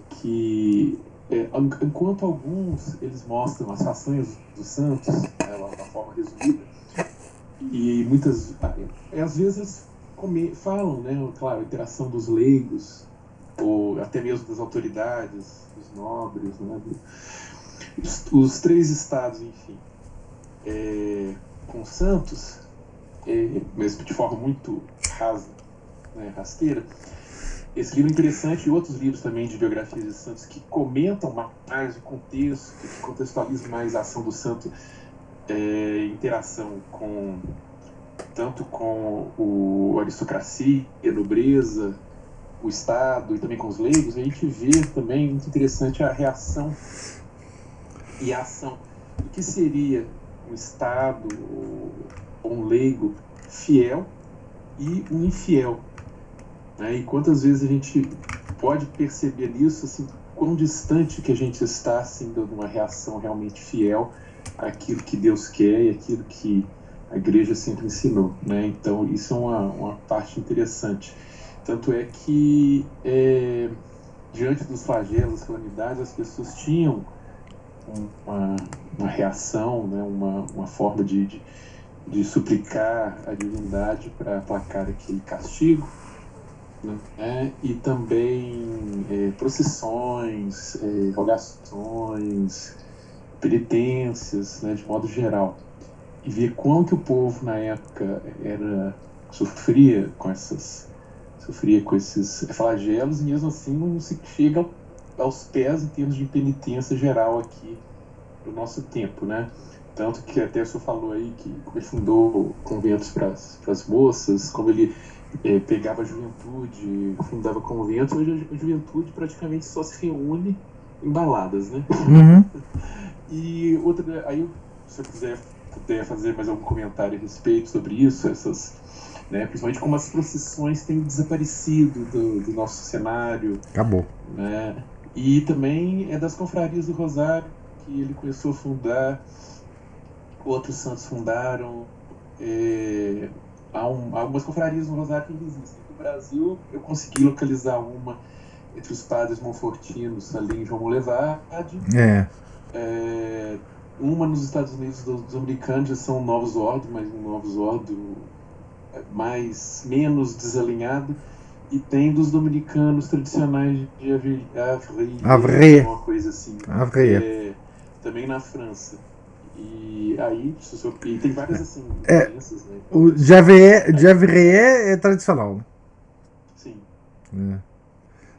que enquanto alguns eles mostram as façanhas dos santos, né, da forma resumida, e muitas às vezes falam, né, claro, a interação dos leigos ou até mesmo das autoridades, dos nobres, né, os três estados, enfim, com santos, mesmo de forma muito rasa, né, rasteira. Esse livro é interessante, e outros livros também de biografias de santos que comentam mais o contexto, que contextualizam mais a ação do santo, interação tanto com a aristocracia, a nobreza, o Estado e também com os leigos, a gente vê também, muito interessante, a reação e a ação. O que seria um Estado ou um leigo fiel e um infiel? Né? E quantas vezes a gente pode perceber nisso, assim, quão distante que a gente está, assim, de uma reação realmente fiel àquilo que Deus quer e àquilo que a igreja sempre ensinou, né? Então, isso é uma parte interessante. Tanto é que, diante dos flagelos, das calamidades, as pessoas tinham uma reação, né? uma forma de suplicar a divindade para aplacar aquele castigo, né? E também procissões, rogações, penitências, né? De modo geral. E ver quão que o povo na época sofria com esses flagelos, e mesmo assim não se chega aos pés em termos de penitência geral aqui do nosso tempo, né? Tanto que até o senhor falou aí que como ele fundou conventos para as moças, como ele pegava a juventude, fundava conventos. Hoje a juventude praticamente só se reúne em baladas, né? Uhum. E outra, aí se eu puder fazer mais algum comentário a respeito sobre isso, né, principalmente como as procissões têm desaparecido do nosso cenário. Acabou. Né? E também das confrarias do Rosário, que ele começou a fundar, outros santos fundaram. Há algumas confrarias no Rosário que ainda existem. No Brasil, eu consegui localizar uma entre os padres monfortinos ali em João Molevade. Uma nos Estados Unidos dos americanos, já são novos ordos, mas um novos ordo menos desalinhado. E tem dos dominicanos tradicionais de Havre, uma coisa assim. Também na França. E aí, e tem várias assim diferenças, né? O de Havre é tradicional, né? Sim.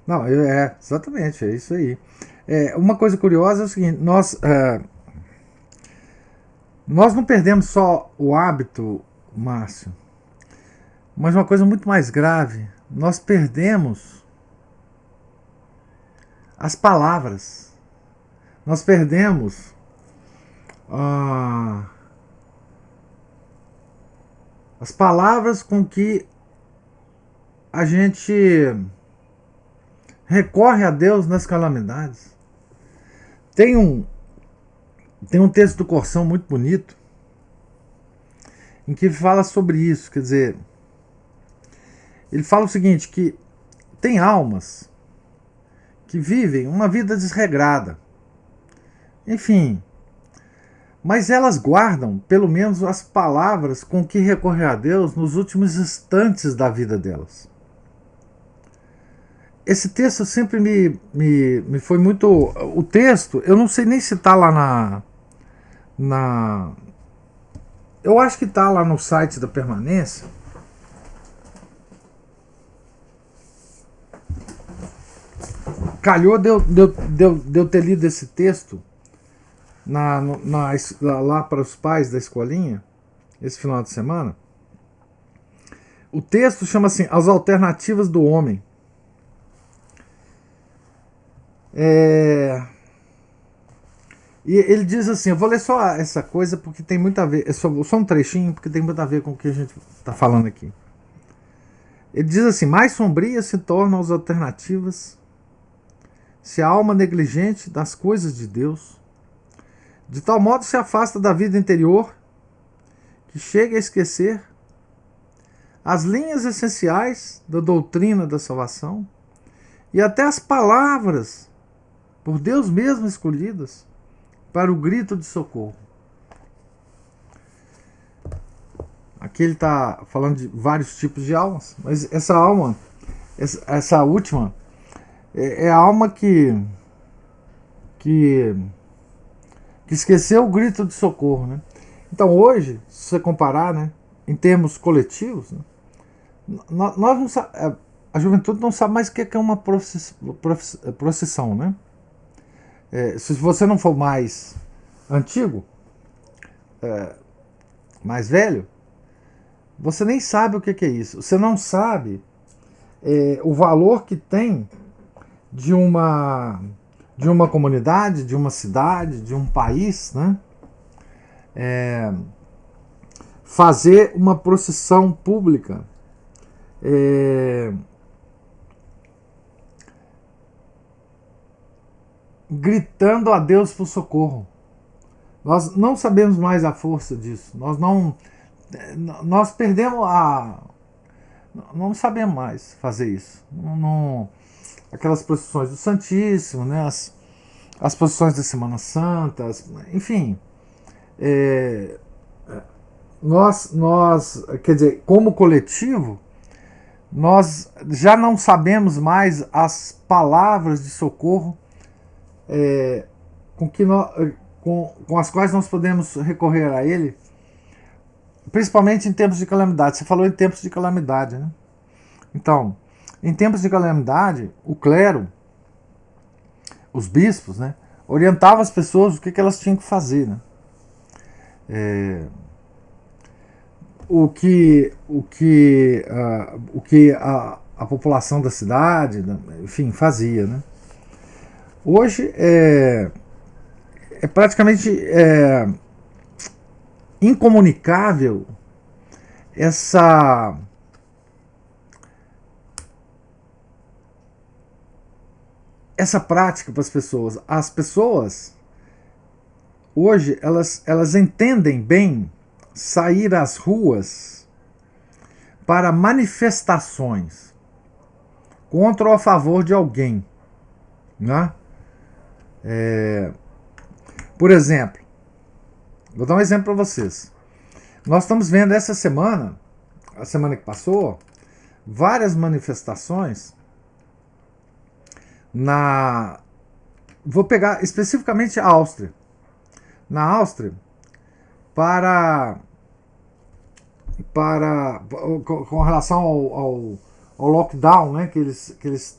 Não, exatamente, é isso aí. Uma coisa curiosa é o seguinte, nós não perdemos só o hábito, Márcio, mas uma coisa muito mais grave, nós perdemos as palavras. Nós perdemos as palavras com que a gente recorre a Deus nas calamidades. Tem um texto do Corsão muito bonito em que fala sobre isso, quer dizer, ele fala o seguinte, que tem almas que vivem uma vida desregrada, enfim, mas elas guardam pelo menos as palavras com que recorrer a Deus nos últimos instantes da vida delas. Esse texto sempre me foi muito... O texto, eu não sei nem se está lá eu acho que está lá no site da Permanência. Calhou de eu ter lido esse texto lá para os pais da escolinha, esse final de semana. O texto chama assim, As Alternativas do Homem. E ele diz assim, eu vou ler só essa coisa porque tem muito a ver, só um trechinho, porque tem muito a ver com o que a gente está falando aqui. Ele diz assim, mais sombrias se tornam as alternativas se a alma negligente das coisas de Deus, de tal modo se afasta da vida interior, que chega a esquecer as linhas essenciais da doutrina da salvação e até as palavras por Deus mesmo escolhidas para o grito de socorro. Aqui ele está falando de vários tipos de almas, mas essa alma, essa última, é a alma que esqueceu o grito de socorro, né? Então hoje, se você comparar, né, em termos coletivos, né, nós não a juventude não sabe mais o que é uma procissão, né? Se você não for mais antigo, mais velho, você nem sabe o que é isso. Você não sabe o valor que tem de uma comunidade, de uma cidade, de um país, né? Fazer uma procissão pública gritando a Deus por socorro. Nós não sabemos mais a força disso. Nós perdemos não sabemos mais fazer isso. Aquelas procissões do Santíssimo, né? As procissões da Semana Santa, enfim. Nós, quer dizer, como coletivo, nós já não sabemos mais as palavras de socorro com as quais nós podemos recorrer a Ele, principalmente em tempos de calamidade. Você falou em tempos de calamidade, né? Então, em tempos de calamidade, o clero, os bispos, né, orientavam as pessoas o que elas tinham que fazer, né? O que a população da cidade, enfim, fazia, né? Hoje é praticamente incomunicável essa prática para as pessoas. As pessoas hoje elas entendem bem sair às ruas para manifestações contra ou a favor de alguém, né? Por exemplo, vou dar um exemplo para vocês. Nós estamos vendo essa semana, a semana que passou, várias manifestações vou pegar especificamente a Áustria. Na Áustria, com relação ao lockdown, né, que eles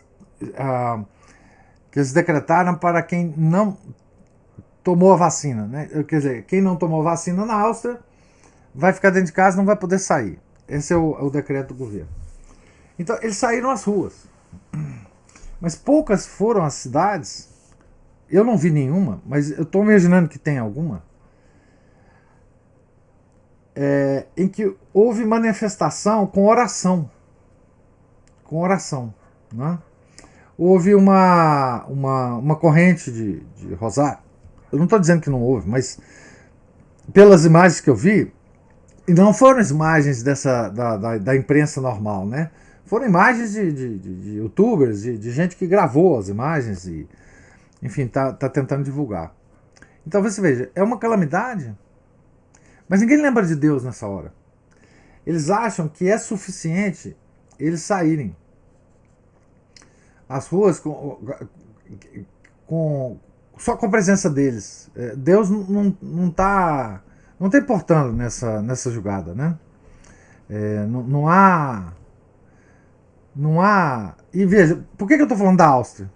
decretaram para quem não tomou a vacina, né? Quer dizer, quem não tomou vacina na Áustria vai ficar dentro de casa, não vai poder sair. Esse é o decreto do governo. Então, eles saíram às ruas. Mas poucas foram as cidades, eu não vi nenhuma, mas eu estou imaginando que tem alguma, em que houve manifestação com oração. Com oração, né? Houve uma corrente de rosário. Eu não estou dizendo que não houve, mas pelas imagens que eu vi, e não foram as imagens da imprensa normal, né? Foram imagens de youtubers, de gente que gravou as imagens e, enfim, tá tentando divulgar. Então você veja, é uma calamidade, mas ninguém lembra de Deus nessa hora. Eles acham que é suficiente eles saírem às ruas só com a presença deles. Deus não tá importando nessa jogada, né? Não há. E veja, por que eu estou falando da Áustria?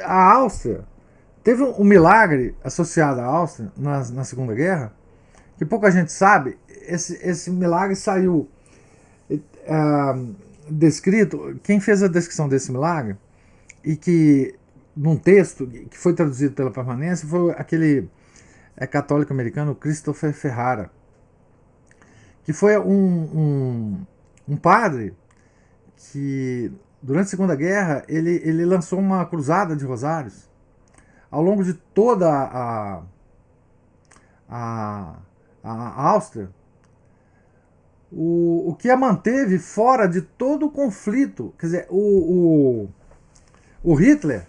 A Áustria teve um milagre associado à Áustria na Segunda Guerra, que pouca gente sabe. Esse milagre saiu descrito. Quem fez a descrição desse milagre, e que num texto que foi traduzido pela Permanência, foi aquele católico americano Christopher Ferrara, que foi um padre que durante a Segunda Guerra ele lançou uma cruzada de rosários ao longo de toda a Áustria, o que a manteve fora de todo o conflito. Quer dizer, o Hitler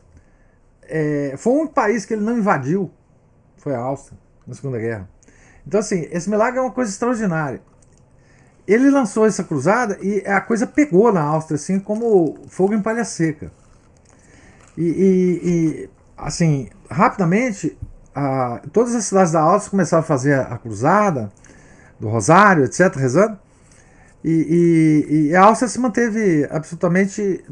foi um país que ele não invadiu, foi a Áustria na Segunda Guerra. Então, assim, esse milagre é uma coisa extraordinária. Ele lançou essa cruzada e a coisa pegou na Áustria, assim, como fogo em palha seca. E assim, rapidamente, todas as cidades da Áustria começaram a fazer a cruzada do Rosário, etc., rezando. E a Áustria se manteve absolutamente.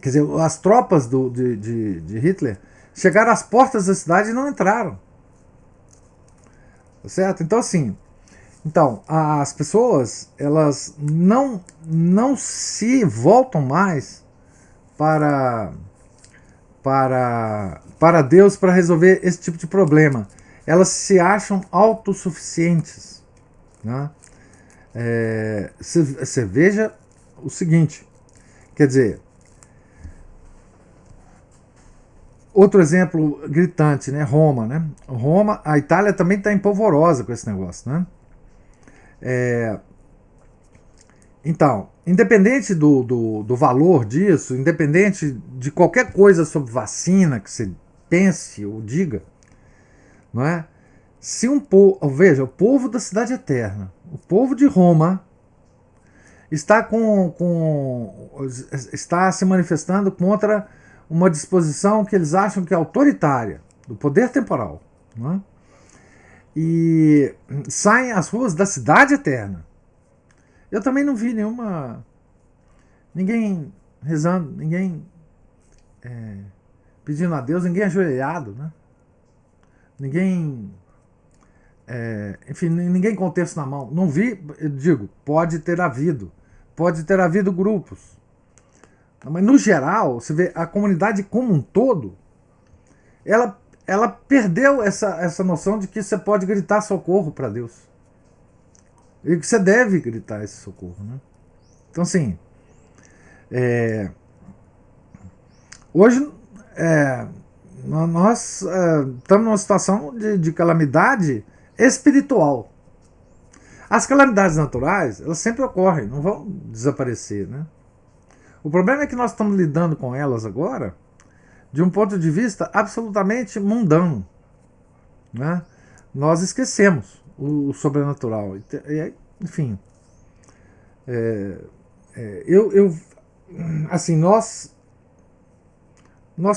Quer dizer, as tropas de Hitler chegaram às portas da cidade e não entraram. Tá certo? Então, assim, Então, as pessoas, elas não se voltam mais para, para Deus para resolver esse tipo de problema. Elas se acham autossuficientes, né? Você veja o seguinte, quer dizer, outro exemplo gritante, né? Roma, né? Roma, a Itália também está empolvorosa com esse negócio, né? Então, independente do valor disso, independente de qualquer coisa sobre vacina que você pense ou diga, não é? Se um povo, veja, o povo da Cidade Eterna, o povo de Roma, está está se manifestando contra uma disposição que eles acham que é autoritária, do poder temporal, não é? E saem às ruas da Cidade Eterna. Eu também não vi ninguém rezando, ninguém pedindo a Deus, ninguém ajoelhado, né? Ninguém, enfim, ninguém com o texto na mão. Não vi, eu digo, pode ter havido grupos. Mas no geral, você vê a comunidade como um todo, ela perdeu essa noção de que você pode gritar socorro para Deus. E que você deve gritar esse socorro, né? Então, assim, hoje nós estamos numa situação de calamidade espiritual. As calamidades naturais, elas sempre ocorrem, não vão desaparecer, né? O problema é que nós estamos lidando com elas agora de um ponto de vista absolutamente mundano, né? Nós esquecemos o sobrenatural. Enfim, assim, nós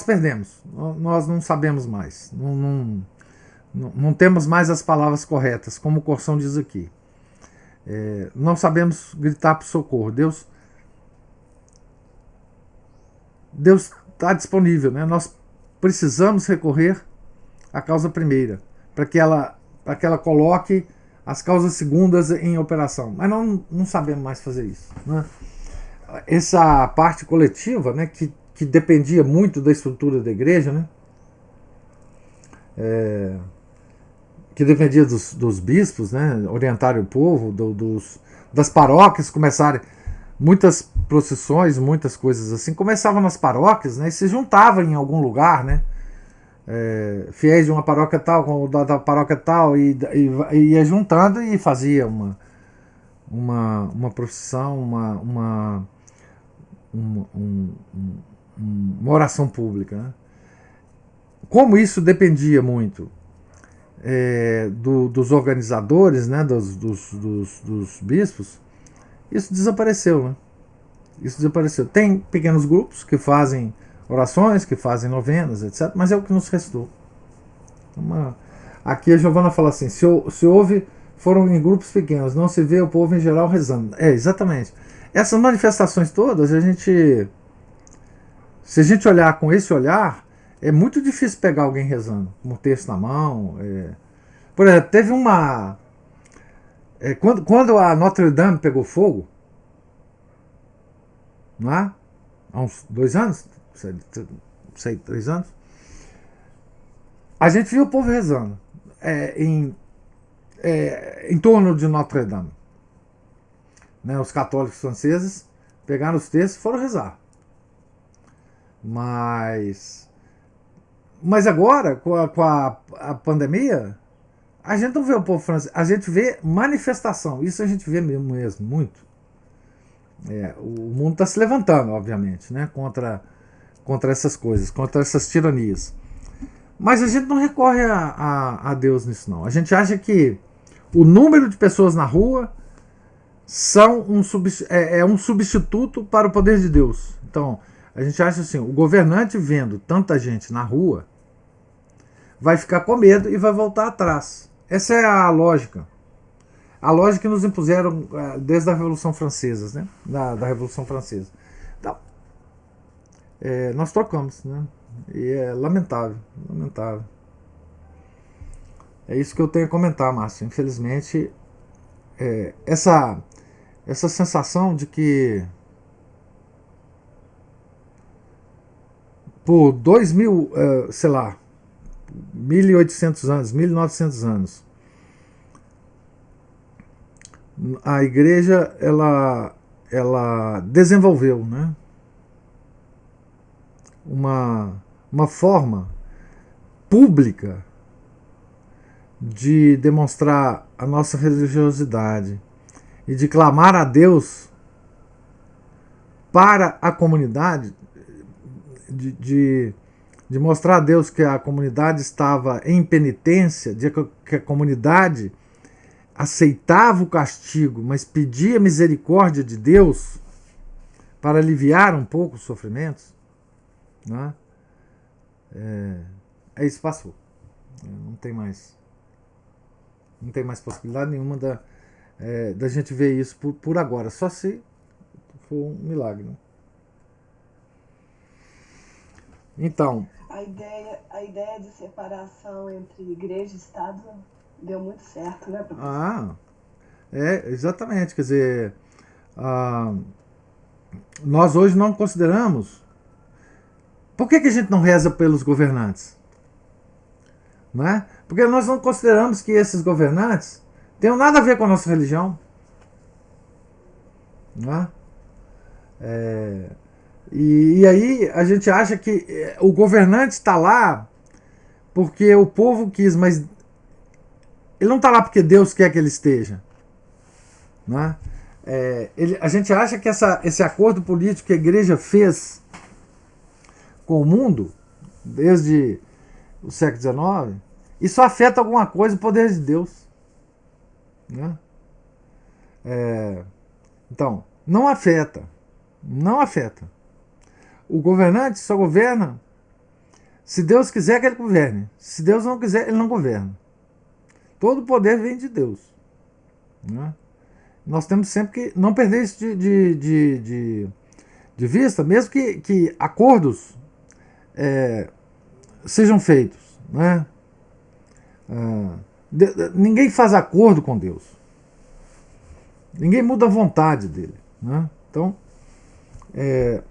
perdemos, nós não sabemos mais, não temos mais as palavras corretas, como o Corção diz aqui. Não sabemos gritar por socorro. Deus está disponível, né? Nós precisamos recorrer à causa primeira, para que ela coloque as causas segundas em operação. Mas não sabemos mais fazer isso, né? Essa parte coletiva, né, que dependia muito da estrutura da igreja, né? Que dependia dos bispos, né, orientarem o povo, das paróquias começarem, muitas procissões, muitas coisas assim, começavam nas paróquias, né, e se juntavam em algum lugar, né, fiéis de uma paróquia tal com da paróquia tal, e ia juntando e fazia uma procissão, uma oração pública, né? Como isso dependia muito dos organizadores, né, dos bispos, isso desapareceu, né? Isso desapareceu. Tem pequenos grupos que fazem orações, que fazem novenas, etc., mas é o que nos restou. Aqui a Giovana fala assim, se houve, foram em grupos pequenos, não se vê o povo em geral rezando. Exatamente. Essas manifestações todas, se a gente olhar com esse olhar, é muito difícil pegar alguém rezando, com o texto na mão. Por exemplo, teve uma... quando a Notre Dame pegou fogo, não é? Há uns 2 anos, sei, 3 anos, a gente viu o povo rezando em torno de Notre Dame. Né? Os católicos franceses pegaram os textos e foram rezar. Mas agora, com a pandemia, a gente não vê o povo francês, a gente vê manifestação. Isso a gente vê mesmo muito. O mundo está se levantando, obviamente, né, contra essas coisas, contra essas tiranias. Mas a gente não recorre a Deus nisso, não. A gente acha que o número de pessoas na rua é um substituto para o poder de Deus. Então, a gente acha assim, o governante vendo tanta gente na rua vai ficar com medo e vai voltar atrás. Essa é a lógica. A lógica que nos impuseram desde a Revolução Francesa, né? Da Revolução Francesa. Então, nós trocamos, né? E é lamentável. É isso que eu tenho a comentar, Márcio. Infelizmente, essa sensação de que por 2000, sei lá, 1800 anos, 1900 anos, a igreja ela desenvolveu, né, uma forma pública de demonstrar a nossa religiosidade e de clamar a Deus para a comunidade, de mostrar a Deus que a comunidade estava em penitência, de que a comunidade aceitava o castigo, mas pedia misericórdia de Deus para aliviar um pouco os sofrimentos, né? Isso passou. Não tem mais possibilidade nenhuma da gente ver isso por agora, só se for um milagre, né? Então, a ideia de separação entre igreja e Estado deu muito certo, né, professor? Exatamente. Quer dizer, nós hoje não consideramos. Por que a gente não reza pelos governantes? Não é? Porque nós não consideramos que esses governantes tenham nada a ver com a nossa religião. Não é? E aí a gente acha que o governante está lá porque o povo quis, mas ele não está lá porque Deus quer que ele esteja. Não é? A gente acha que esse acordo político que a igreja fez com o mundo, desde o século XIX, isso afeta alguma coisa o poder de Deus. Né? Então, não afeta. Não afeta. O governante só governa se Deus quiser que ele governe. Se Deus não quiser, ele não governa. Todo o poder vem de Deus. Né? Nós temos sempre que não perder isso de vista, mesmo que acordos sejam feitos. Né? Ninguém faz acordo com Deus. Ninguém muda a vontade dele. Né? Então, é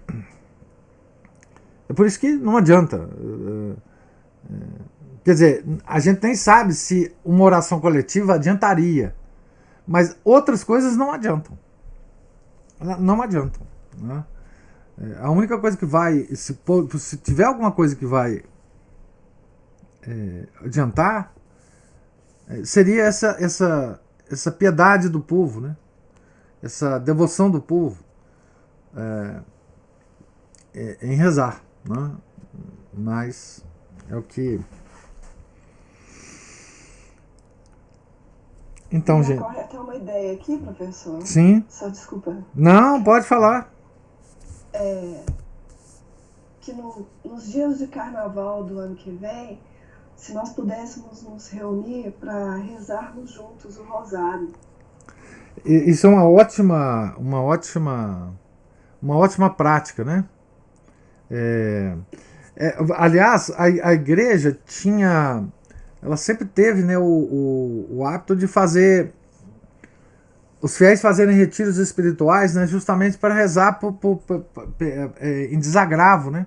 por isso que não adianta. Quer dizer, a gente nem sabe se uma oração coletiva adiantaria. Mas outras coisas não adiantam. Não adiantam. Né? A única coisa que vai... Se tiver alguma coisa que vai adiantar, seria essa piedade do povo, né? Essa devoção do povo em rezar. Né? Mas é o que... Então, gente... Ocorre até uma ideia aqui, professor. Sim. Só desculpa. Não, pode falar. Que nos dias de carnaval do ano que vem, se nós pudéssemos nos reunir para rezarmos juntos o rosário. Isso é uma ótima prática, né? Aliás, a igreja tinha... Ela sempre teve, né, o hábito de fazer os fiéis fazerem retiros espirituais, né, justamente para rezar em desagravo, né?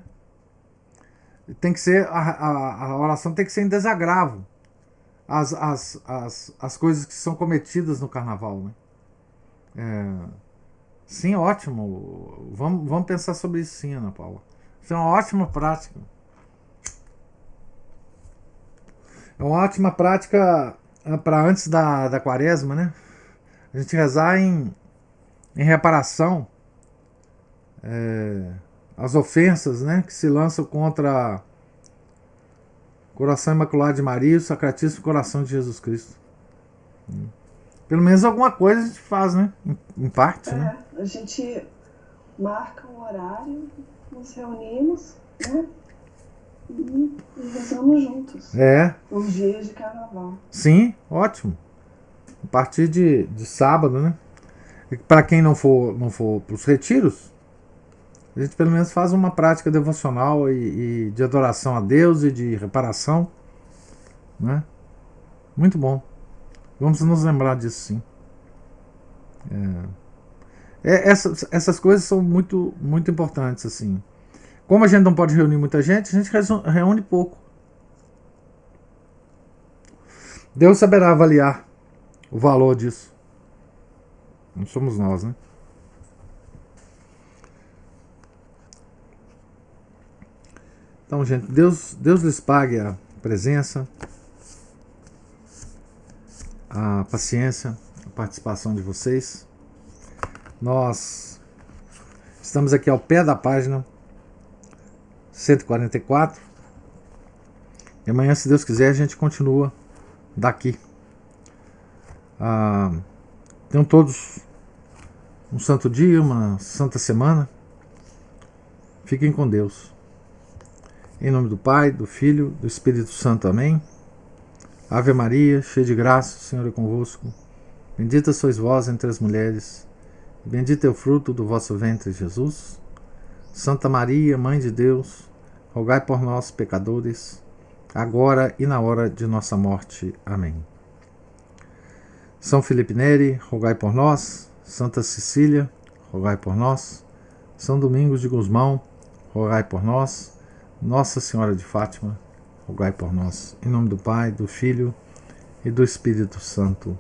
Tem que ser a oração tem que ser em desagravo as coisas que são cometidas no carnaval, né? Sim, ótimo. Vamos pensar sobre isso, sim, Ana Paula. Isso é uma ótima prática. É uma ótima prática para antes da quaresma, né? A gente rezar em reparação às ofensas, né, que se lançam contra o coração imaculado de Maria e o sacratíssimo coração de Jesus Cristo. Pelo menos alguma coisa a gente faz, né? Em parte, né? A gente marca um horário, nos reunimos, né? E rezamos juntos. Os dias de carnaval. Sim, ótimo. A partir de sábado, né? Para quem não for para os retiros, a gente pelo menos faz uma prática devocional e de adoração a Deus e de reparação, né? Muito bom. Vamos nos lembrar disso, sim. Essas coisas são muito, muito importantes, assim. Como a gente não pode reunir muita gente, a gente reúne pouco. Deus saberá avaliar o valor disso. Não somos nós, né? Então, gente, Deus lhes pague a presença, a paciência, a participação de vocês. Nós estamos aqui ao pé da página 144. E amanhã, se Deus quiser, a gente continua daqui. Tenham todos um santo dia, uma santa semana. Fiquem com Deus. Em nome do Pai, do Filho, do Espírito Santo. Amém. Ave Maria, cheia de graça, o Senhor é convosco. Bendita sois vós entre as mulheres, e bendito é o fruto do vosso ventre, Jesus. Santa Maria, Mãe de Deus, rogai por nós, pecadores, agora e na hora de nossa morte. Amém. São Felipe Neri, rogai por nós. Santa Cecília, rogai por nós. São Domingos de Gusmão, rogai por nós. Nossa Senhora de Fátima, rogai por nós. Em nome do Pai, do Filho e do Espírito Santo.